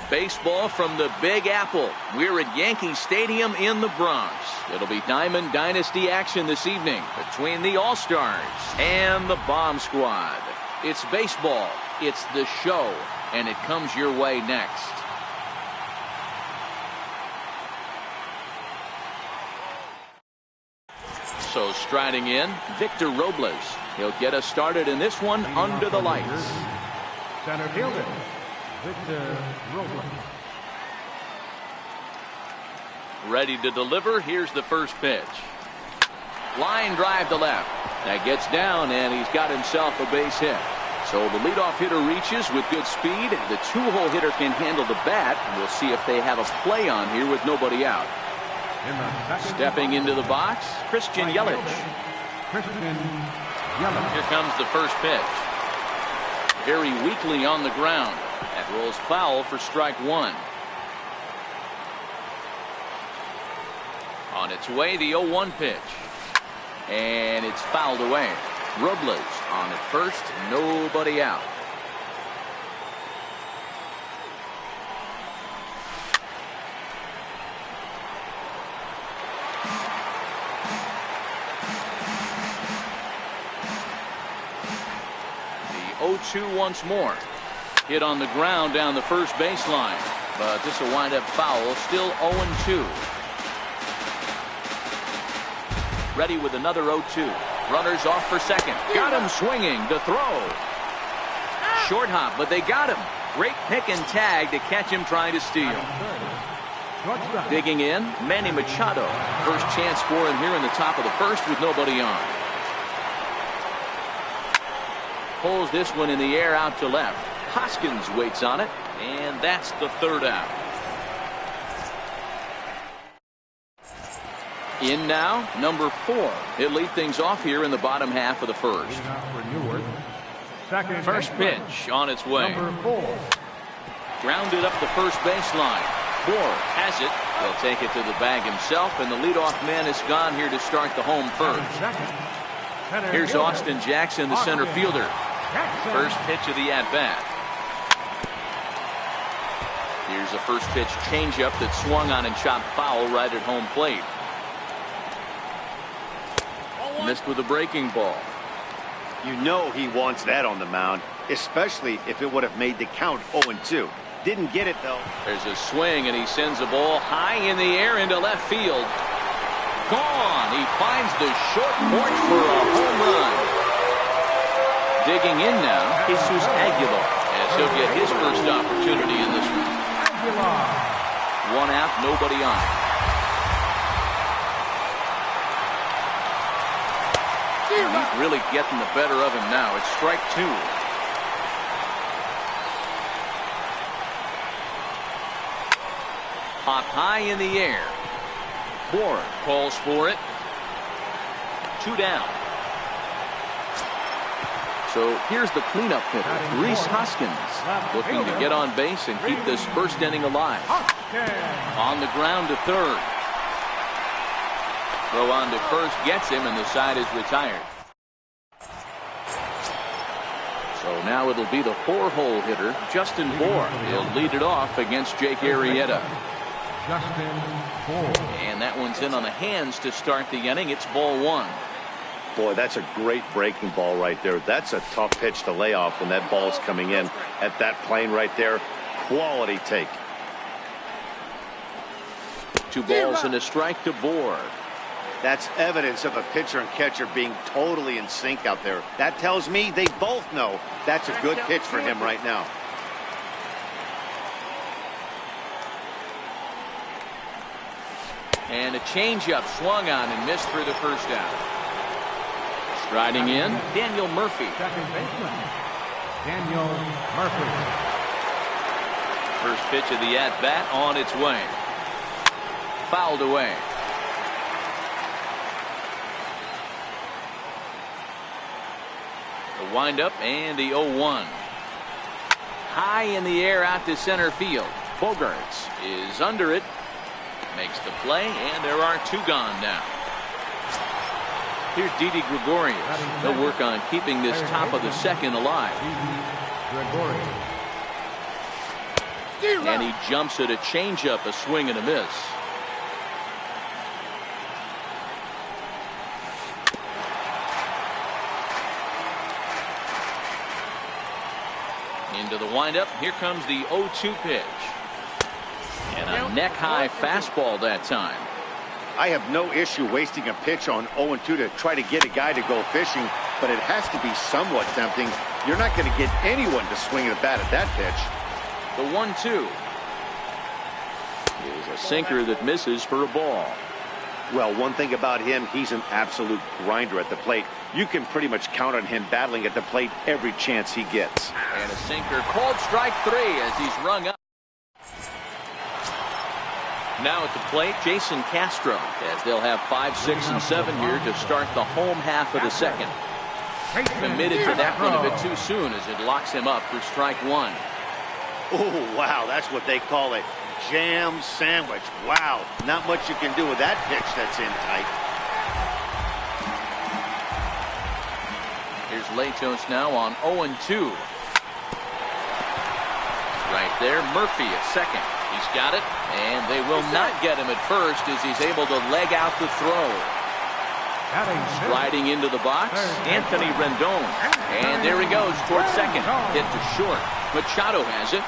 Baseball from the Big Apple. We're at Yankee Stadium in the Bronx. It'll be Diamond Dynasty action this evening between the All-Stars and the Bomb Squad. It's baseball, it's the show, and it comes your way next. So striding in, Victor Robles. He'll get us started in this one under the lights. Center fielder, Victor Robles. Ready to deliver. Here's the first pitch. Line drive to left. That gets down, and he's got himself a base hit. So the leadoff hitter reaches with good speed. The two-hole hitter can handle the bat. We'll see if they have a play on here with nobody out. Stepping into the box, Christian Yelich. Here comes the first pitch. Very weakly on the ground. That rolls foul for strike one. On its way, the 0-1 pitch. And it's fouled away. Robles on at first, nobody out. The 0-2 once more. Hit on the ground down the first baseline. But this will wind up foul. Still 0-2. Ready with another 0-2. Runners off for second. Got him swinging to throw. Short hop, but they got him. Great pick and tag to catch him trying to steal. Digging in, Manny Machado. First chance for him here in the top of the first with nobody on. Pulls this one in the air out to left. Hoskins waits on it, and that's the third out. In now, number 4. He'll lead things off here in the bottom half of the first. First pitch on its way. Grounded up the first baseline. Bohr has it. He'll take it to the bag himself, and the leadoff man is gone here to start the home first. Here's Austin Jackson, the center fielder. First pitch of the at-bat. Here's a first pitch changeup that swung on and chopped foul right at home plate. Missed with a breaking ball. You know he wants that on the mound, especially if it would have made the count 0-2. Didn't get it, though. There's a swing, and he sends a ball high in the air into left field. Gone. He finds the short porch for a home run. Digging in now, Jesus Aguilar, as he'll get his first opportunity in this one. One out, nobody on. He's really getting the better of him now. It's strike 2. Hop high in the air. Bohr calls for it. 2 down. So here's the cleanup hitter, Rhys Hoskins, looking to get on base and keep this first inning alive. On the ground to third. Throw on to first gets him, and the side is retired. So now it'll be the 4-hole hitter, Justin Bohr. He'll lead it off against Jake Arrieta. And that one's in on the hands to start the inning. It's ball 1. Boy, that's a great breaking ball right there. That's a tough pitch to lay off when that ball's coming in at that plane right there. Quality take. 2 balls and a strike to Bohr. That's evidence of a pitcher and catcher being totally in sync out there. That tells me they both know that's a good pitch for him right now. And a changeup swung on and missed for the first out. Striding in, Daniel Murphy. Second baseman, Daniel Murphy. First pitch of the at-bat on its way. Fouled away. The windup and the 0-1. High in the air out to center field. Bogarts is under it. Makes the play, and there are 2 gone now. Here's Didi Gregorius. They'll work on keeping this top of the second alive. And he jumps at a changeup, a swing and a miss. Into the windup. Here comes the 0-2 pitch. And a neck-high fastball that time. I have no issue wasting a pitch on 0-2 to try to get a guy to go fishing, but it has to be somewhat tempting. You're not going to get anyone to swing a bat at that pitch. The 1-2 is a sinker that misses for a ball. Well, one thing about him, he's an absolute grinder at the plate. You can pretty much count on him battling at the plate every chance he gets. And a sinker called strike 3 as he's rung up. Now at the plate, Jason Castro, as they'll have 5, 6, and 7 here to start the home half of the second. Committed to that one a bit too soon as it locks him up for strike 1. Oh, wow, that's what they call a jam sandwich. Wow, not much you can do with that pitch that's in tight. Here's Latos now on 0-2. Right there, Murphy at second. He's got it, and they will not get him at first as he's able to leg out the throw. Sliding into the box, Anthony Rendon. And there he goes towards second. Hit to short. Machado has it,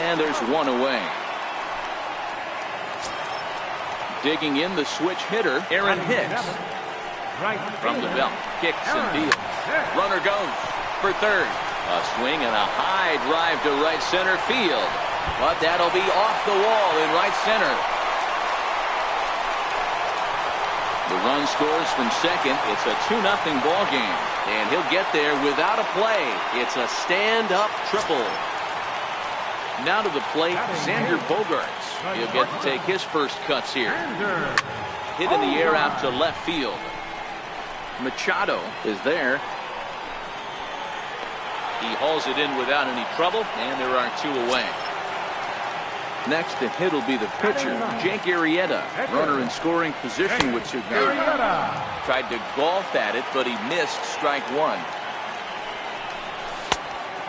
and there's one away. Digging in the switch hitter, Aaron Hicks. From the belt, kicks and deals. Runner goes for third. A swing and a high drive to right center field. But that'll be off the wall in right center. The run scores from second. It's a 2-0 ball game. And he'll get there without a play. It's a stand-up triple. Now to the plate, Xander Bogaerts. He'll get to take his first cuts here. Hit in the air out to left field. Machado is there. He hauls it in without any trouble, and there are 2 away. Next to hit will be the pitcher, Jake Arrieta. Runner in scoring position with 2 guys. Tried to golf at it, but he missed strike 1.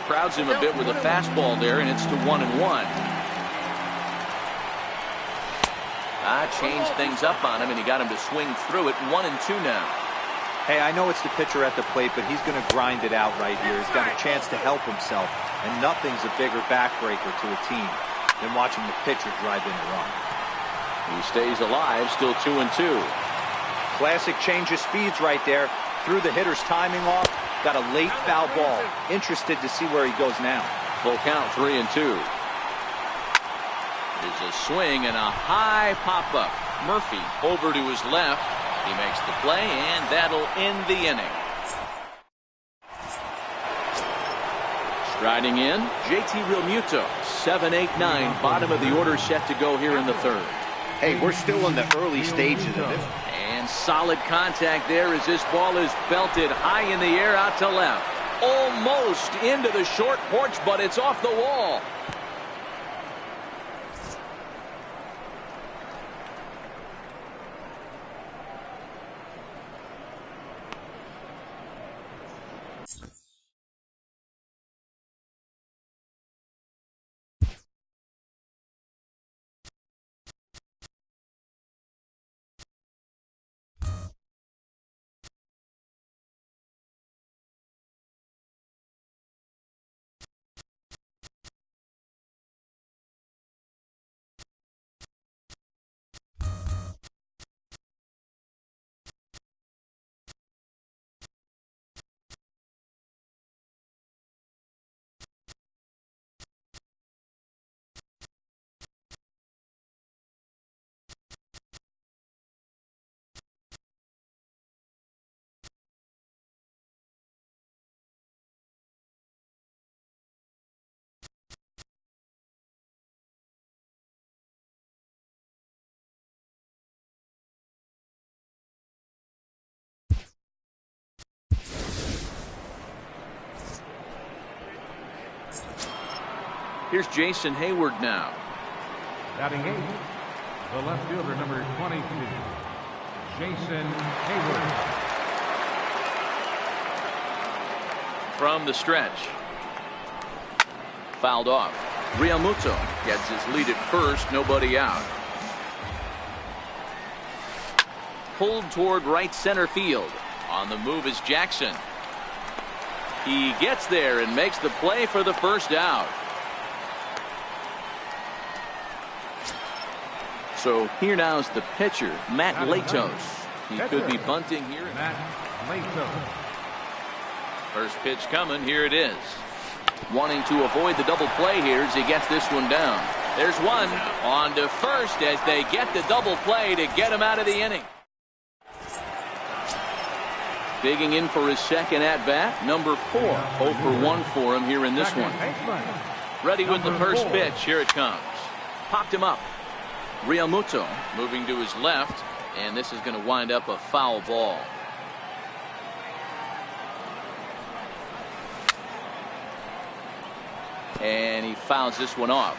Crowds him a bit with a fastball there, and it's to 1-1. Changed things up on him, and he got him to swing through it. 1-2 now. Hey, I know it's the pitcher at the plate, but he's going to grind it out right here. He's got a chance to help himself, and nothing's a bigger backbreaker to a team than watching the pitcher drive in a run. He stays alive, still 2-2. Classic change of speeds right there. Threw the hitter's timing off, got a late foul ball. Interested to see where he goes now. Full count, 3-2. There's a swing and a high pop-up. Murphy over to his left. He makes the play, and that'll end the inning. Striding in, JT Realmuto. 7, 8, 9. Bottom of the order set to go here in the third. Hey, we're still in the early stages of it. And solid contact there as this ball is belted high in the air out to left. Almost into the short porch, but it's off the wall. Here's Jason Hayward now. Batting 8, the left fielder, number 22, Jason Hayward. From the stretch. Fouled off. Realmuto gets his lead at first, nobody out. Pulled toward right center field. On the move is Jackson. He gets there and makes the play for the first out. So here now is the pitcher, Matt Latos. He could be bunting here. First pitch coming. Here it is. Wanting to avoid the double play here as he gets this one down. There's one on to first as they get the double play to get him out of the inning. Digging in for his second at-bat, number 4. 0 for 1 for him here in this one. Ready with the first pitch. Here it comes. Popped him up. Realmuto moving to his left, and this is going to wind up a foul ball. And he fouls this one off.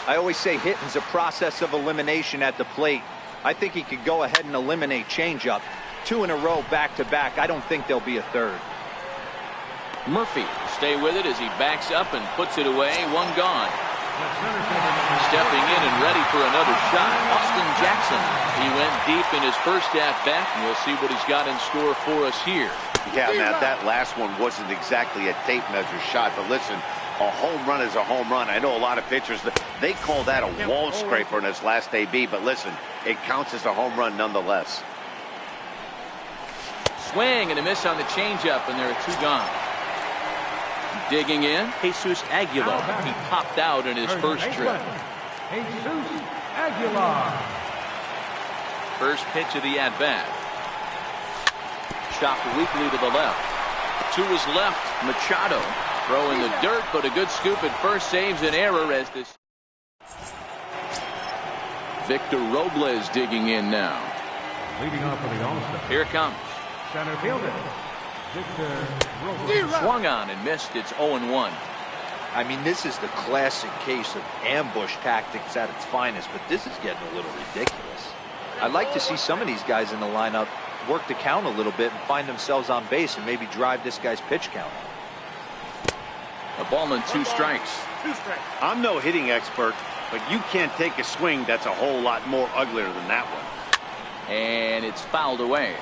I always say hitting's a process of elimination at the plate. I think he could go ahead and eliminate changeup. 2 in a row back-to-back. I don't think there'll be a third. Murphy stay with it as he backs up and puts it away. One gone. Stepping in and ready for another shot, Austin Jackson. He went deep in his first at-bat, and we'll see what he's got in store for us here. Yeah, Matt, that last one wasn't exactly a tape measure shot, but listen, a home run is a home run. I know a lot of pitchers, they call that a wall scraper in his last AB, but listen, it counts as a home run nonetheless. Swing and a miss on the changeup, and there are 2 gone. Digging in, Jesus Aguilar. He popped out in his first trip. Jesus Aguilar. First pitch of the at-bat. Chopped weakly to the left. To his left, Machado. Throwing the dirt, but a good scoop at first saves an error as this. Victor Robles digging in now. Leading off for the All-Star. Here it comes. Center fielder, Victor Robles. Swung on and missed. It's 0-1. I mean, this is the classic case of ambush tactics at its finest, but this is getting a little ridiculous. I'd like to see some of these guys in the lineup work the count a little bit and find themselves on base and maybe drive this guy's pitch count. A ball and 2 strikes. I'm no hitting expert, but you can't take a swing that's a whole lot more uglier than that one. And it's fouled away.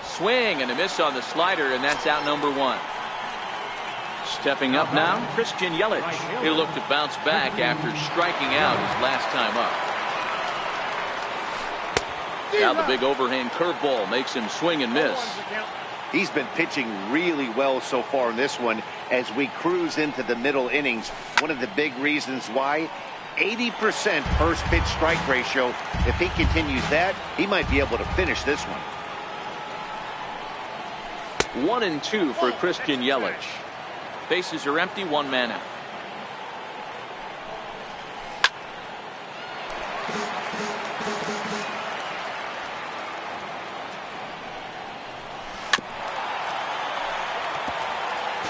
Swing and a miss on the slider, and that's out number 1. Stepping up now, Christian Yelich. He'll look to bounce back after striking out his last time up. Now the big overhand curveball makes him swing and miss. He's been pitching really well so far in this one as we cruise into the middle innings. One of the big reasons why, 80% first pitch strike ratio. If he continues that, he might be able to finish this one. 1-2 for Christian Yelich. Bases are empty, 1 man out.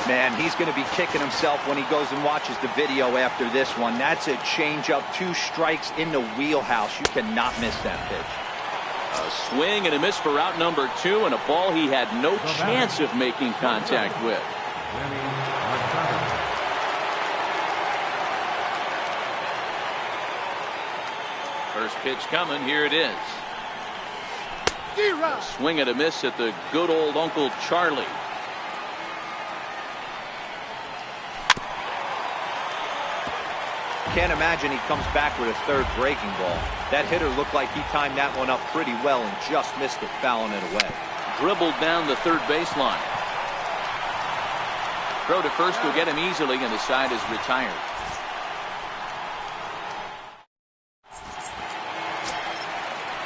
Man, he's going to be kicking himself when he goes and watches the video after this one. That's a changeup, 2 strikes in the wheelhouse. You cannot miss that pitch. A swing and a miss for out number 2, and a ball he had no chance of making contact with. First pitch coming. Here it is. Swing and a miss at the good old Uncle Charlie. Can't imagine he comes back with a 3rd breaking ball. That hitter looked like he timed that one up pretty well and just missed it, fouling it away. Dribbled down the 3rd baseline. Throw to first will get him easily, and the side is retired.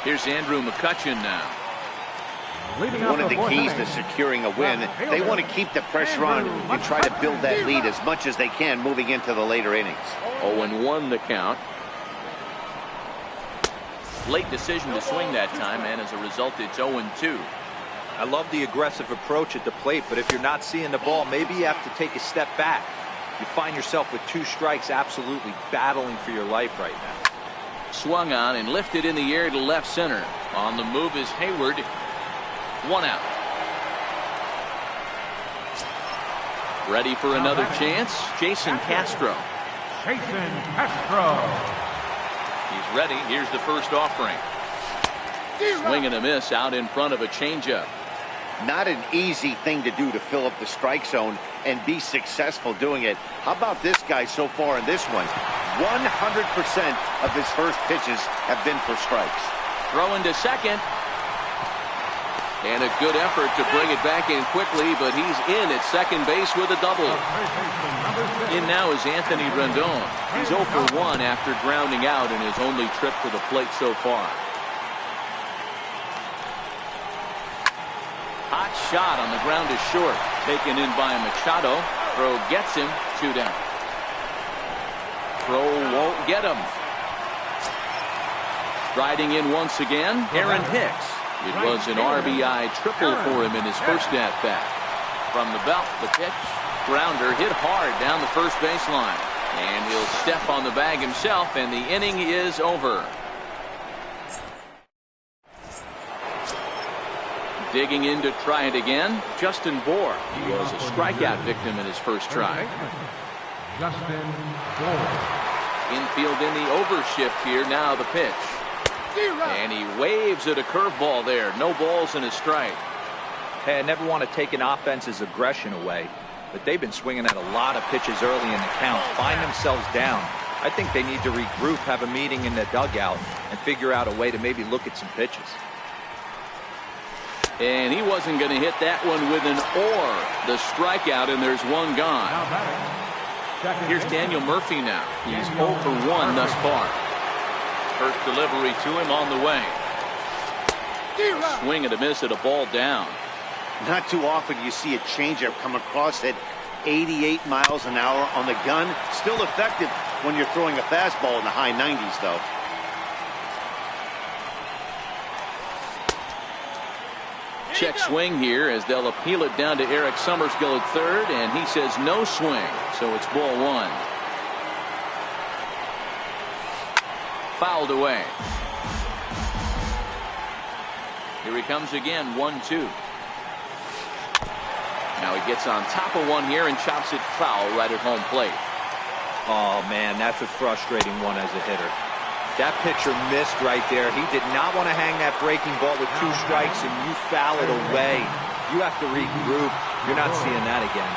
Here's Andrew McCutchen now. One of the keys to securing a win, they want to keep the pressure on and try to build that lead as much as they can moving into the later innings. 0-1 the count. Late decision to swing that time, and as a result, it's 0-2. I love the aggressive approach at the plate, but if you're not seeing the ball, maybe you have to take a step back. You find yourself with 2 strikes, absolutely battling for your life right now. Swung on and lifted in the air to left center. On the move is Hayward. 1 out. Ready for another chance. Jason Castro. Jason Castro. He's ready. Here's the first offering. Swing and a miss out in front of a changeup. Not an easy thing to do to fill up the strike zone and be successful doing it. How about this guy so far in this one? 100% of his first pitches have been for strikes. Throwing to second. And a good effort to bring it back in quickly, but he's in at second base with a double. In now is Anthony Rendon. He's 0 for 1 after grounding out in his only trip to the plate so far. Hot shot on the ground is short. Taken in by Machado. Throw gets him. 2 down. Throw won't get him. Striding in once again, Aaron Hicks. It was an RBI triple for him in his first at-bat. From the belt, the pitch. Grounder hit hard down the first baseline. And he'll step on the bag himself, and the inning is over. Digging in to try it again, Justin Bour. He was a strikeout victim in his first try. Justin Bour. Infield in the overshift here. Now the pitch. And he waves at a curveball there. No balls and a strike. Hey, I never want to take an offense's aggression away, but they've been swinging at a lot of pitches early in the count. Find themselves down. I think they need to regroup, have a meeting in the dugout, and figure out a way to maybe look at some pitches. And he wasn't going to hit that one with an or. The strikeout, and there's one gone. Here's Daniel Murphy now. He's 0 for 1 thus far. First delivery to him on the way. Swing and a miss at a ball down. Not too often you see a changeup come across at 88 miles an hour on the gun. Still effective when you're throwing a fastball in the high 90s, though. Check swing here as they'll appeal it down to Eric Summerskill at third, and he says no swing, so it's ball 1. Fouled away. Here he comes again, 1-2. Now he gets on top of one here and chops it foul right at home plate. Oh, man, that's a frustrating one as a hitter. That pitcher missed right there. He did not want to hang that breaking ball with 2 strikes, and you foul it away. You have to regroup. You're not seeing that again.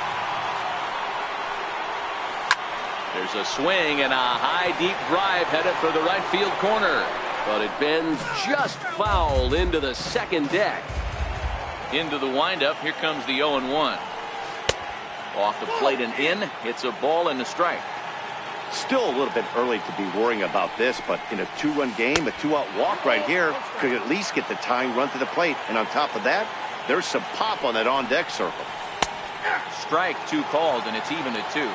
There's a swing and a high, deep drive headed for the right field corner. But it bends just foul into the second deck. Into the windup. Here comes the 0-1. Off the plate and in. It's a ball and a strike. Still a little bit early to be worrying about this, but in a 2-run game, a 2-out walk right here could at least get the tying run to the plate. And on top of that, there's some pop on that on-deck circle. Strike 2 called, and it's even at 2.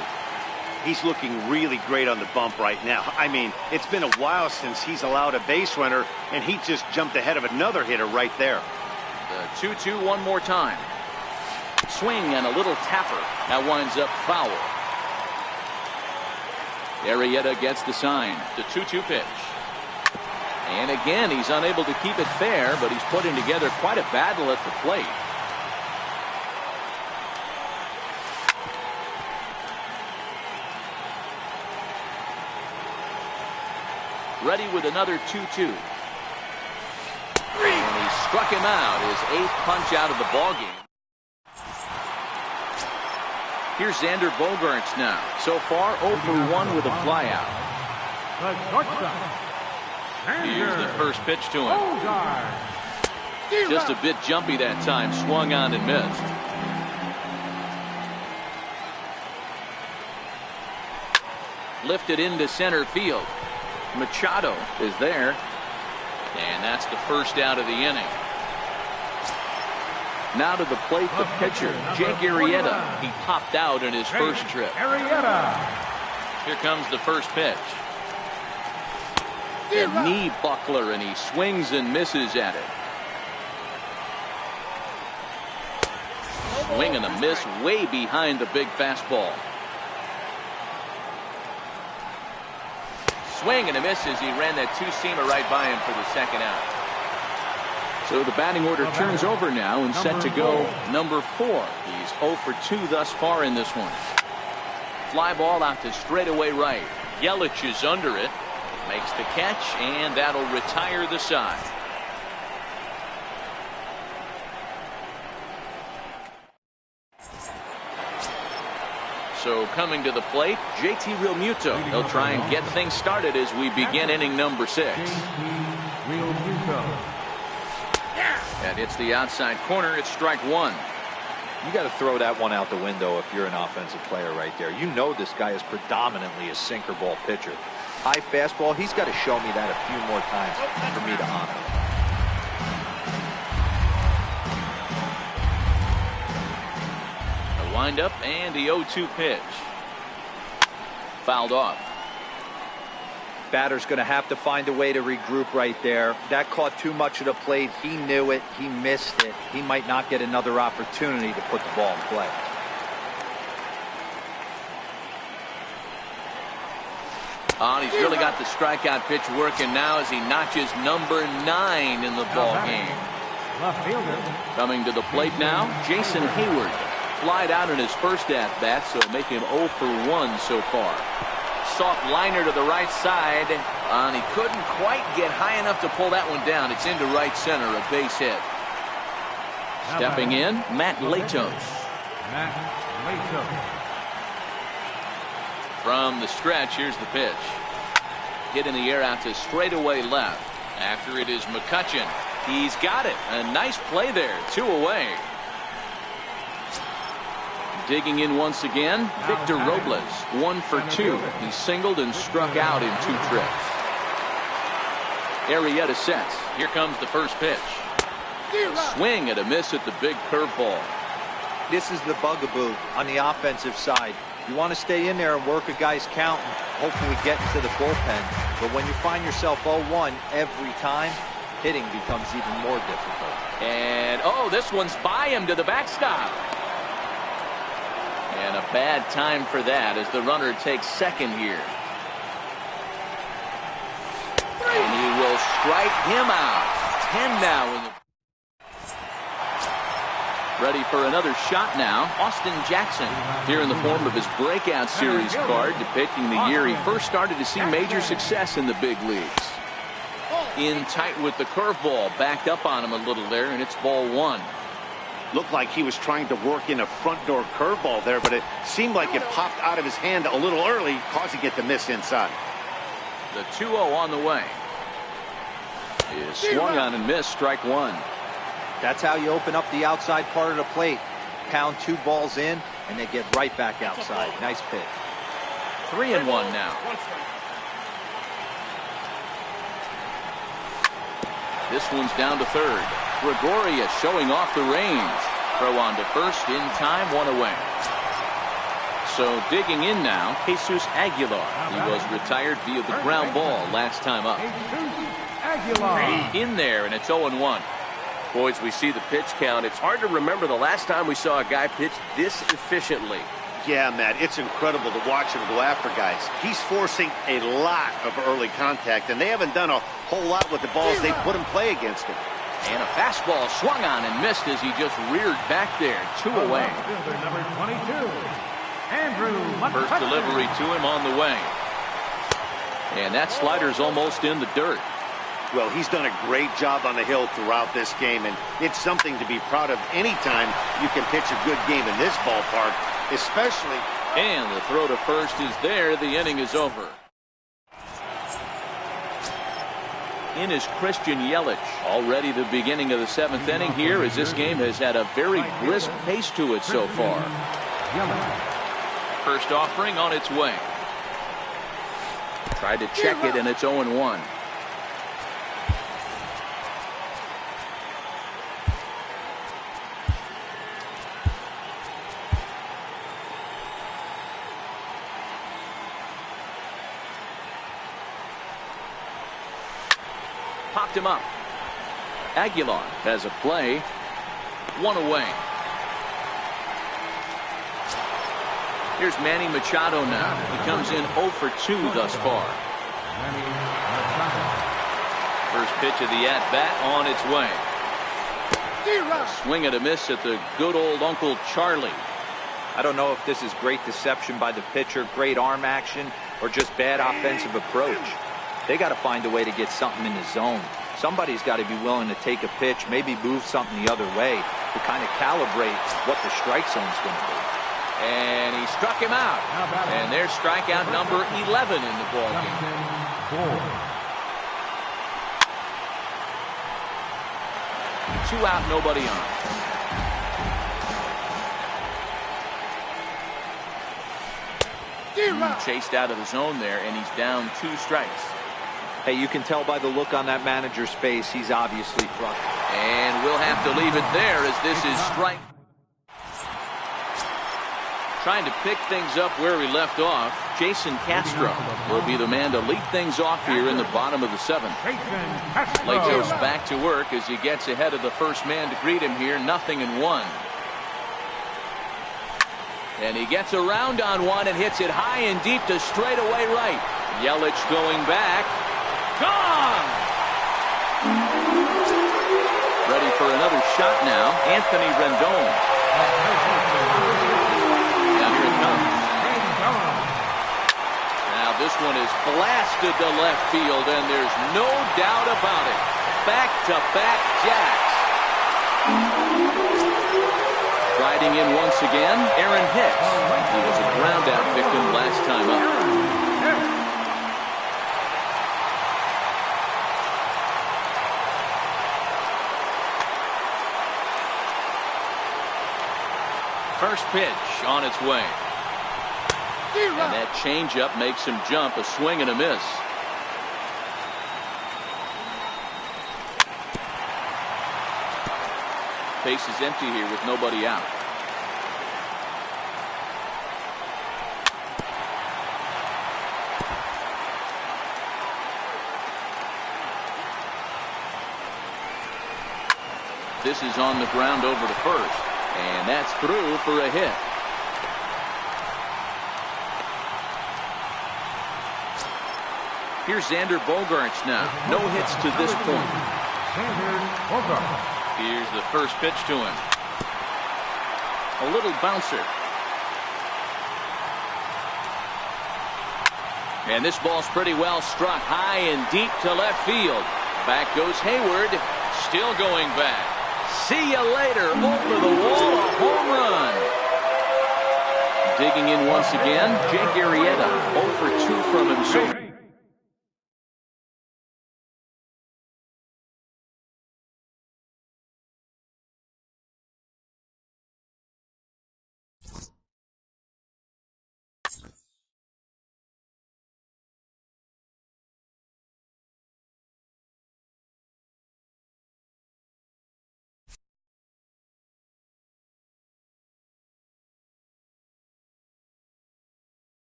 He's looking really great on the bump right now. I mean, it's been a while since he's allowed a base runner, and he just jumped ahead of another hitter right there. The 2-2 one more time. Swing and a little tapper. That winds up foul. Arrieta gets the sign. The 2-2 pitch. And again, he's unable to keep it fair, but he's putting together quite a battle at the plate. Ready with another 2-2. And he struck him out. His 8th punch out of the ballgame. Here's Xander Bogaerts now. So far, 0 for 1 with a flyout. Here's the first pitch to him. Just a bit jumpy that time. Swung on and missed. Lifted into center field. Machado is there. And that's the first out of the inning. Now to the plate, the pitcher, Jake Arrieta. He popped out in his first trip. Here comes the first pitch. A knee buckler, and he swings and misses at it. Swing and a miss way behind the big fastball. Swing and a miss as he ran that 2-seamer right by him for the second out. So the batting order turns over now and set to go number 4. He's 0 for 2 thus far in this one. Fly ball out to straightaway right. Yelich is under it. Makes the catch, and that'll retire the side. So coming to the plate, JT Realmuto. He'll try and get things started as we begin inning number 6. That hits the outside corner. It's strike 1. You got to throw that one out the window if you're an offensive player right there. You know this guy is predominantly a sinker ball pitcher. High fastball, he's got to show me that a few more times for me to honor The it. windup and the 0-2 pitch. Fouled off. Batter's going to have to find a way to regroup right there. That caught too much of the plate. He knew it. He missed it. He might not get another opportunity to put the ball in play. Oh, he's really got the strikeout pitch working now as he notches number 9 in the ball game. Coming to the plate now, Jason Hayward. Flied out in his first at-bat, so make him 0 for 1 so far. Soft liner to the right side, and he couldn't quite get high enough to pull that one down. It's into right center, a base hit. Stepping in, Matt Latos. From the stretch, here's the pitch. Hit in the air out to straightaway left. After it is McCutchen. He's got it. A nice play there. 2 away. Digging in once again, Victor Robles. 1 for 2. He singled and struck out in 2 trips. Arrieta sets. Here comes the first pitch. A swing and a miss at the big curveball. This is the bugaboo on the offensive side. You want to stay in there and work a guy's count and hopefully get into the bullpen. But when you find yourself 0-1 every time, hitting becomes even more difficult. And, oh, this one's by him to the backstop. And a bad time for that as the runner takes second here. And he will strike him out. 10 now in the... Ready for another shot now. Austin Jackson here in the form of his breakout series card depicting the year he first started to see major success in the big leagues. In tight with the curveball, backed up on him a little there, and it's ball 1. Looked like he was trying to work in a front door curveball there, but it seemed like it popped out of his hand a little early, causing it to miss inside. The 2-0 on the way. Is swung on and missed, strike 1. That's how you open up the outside part of the plate. Pound 2 balls in, and they get right back outside. Nice pitch. 3-1 now. This one's down to third. Gregorius showing off the reins. Throw on to first in time, 1 away. So digging in now, Jesus Aguilar. He was retired via the ground ball last time up. In there, and it's 0-1. Boys, we see the pitch count. It's hard to remember the last time we saw a guy pitch this efficiently. Yeah, Matt, it's incredible to watch him go after guys. He's forcing a lot of early contact, and they haven't done a whole lot with the balls they put in play against him. And a fastball swung on and missed as he just reared back there. 2 away. Number 22, Andrew First delivery to him on the way. And that slider's almost in the dirt. Well, he's done a great job on the hill throughout this game, and it's something to be proud of anytime you can pitch a good game in this ballpark, especially. And the throw to first is there. The inning is over. In is Christian Yelich. Already the beginning of the 7th inning here as this game has had a very brisk pace to it so far. First offering on its way. Tried to check it, and it's 0-1. Popped him up. Aguilar has a play. 1 away. Here's Manny Machado now. He comes in 0 for 2 thus far. First pitch of the at-bat on its way. Swing and a miss at the good old Uncle Charlie. I don't know if this is great deception by the pitcher, great arm action, or just bad offensive approach. They got to find a way to get something in the zone. Somebody's got to be willing to take a pitch, maybe move something the other way to kind of calibrate what the strike zone's going to be. And he struck him out. And there's strikeout number 11 in the ballgame. 2 out, nobody on. Chased out of the zone there, and he's down 2 strikes. Hey, you can tell by the look on that manager's face, he's obviously frustrated. And we'll have to leave it there as this is strike. Trying to pick things up where we left off, Jason Castro will be the man to lead things off here in the bottom of the 7th. Blake goes back to work as he gets ahead of the first man to greet him here, 0-1. And he gets around on one and hits it high and deep to straightaway right. Yelich going back. Gone! Ready for another shot now, Anthony Rendon. Now here it comes. Now this one is blasted to left field, and there's no doubt about it. Back-to-back jacks. Riding in once again, Aaron Hicks. He was a ground-out victim last time up. First pitch on its way. And that changeup makes him jump, a swing and a miss. Base is empty here with nobody out. This is on the ground over to first. And that's through for a hit. Here's Xander Bogaerts now. No hits to this point. Here's the first pitch to him. A little bouncer. And this ball's pretty well struck high and deep to left field. Back goes Hayward. Still going back. See you later. Over the wall, a home run. Digging in once again, Jake Arrieta. 0 for 2 from him so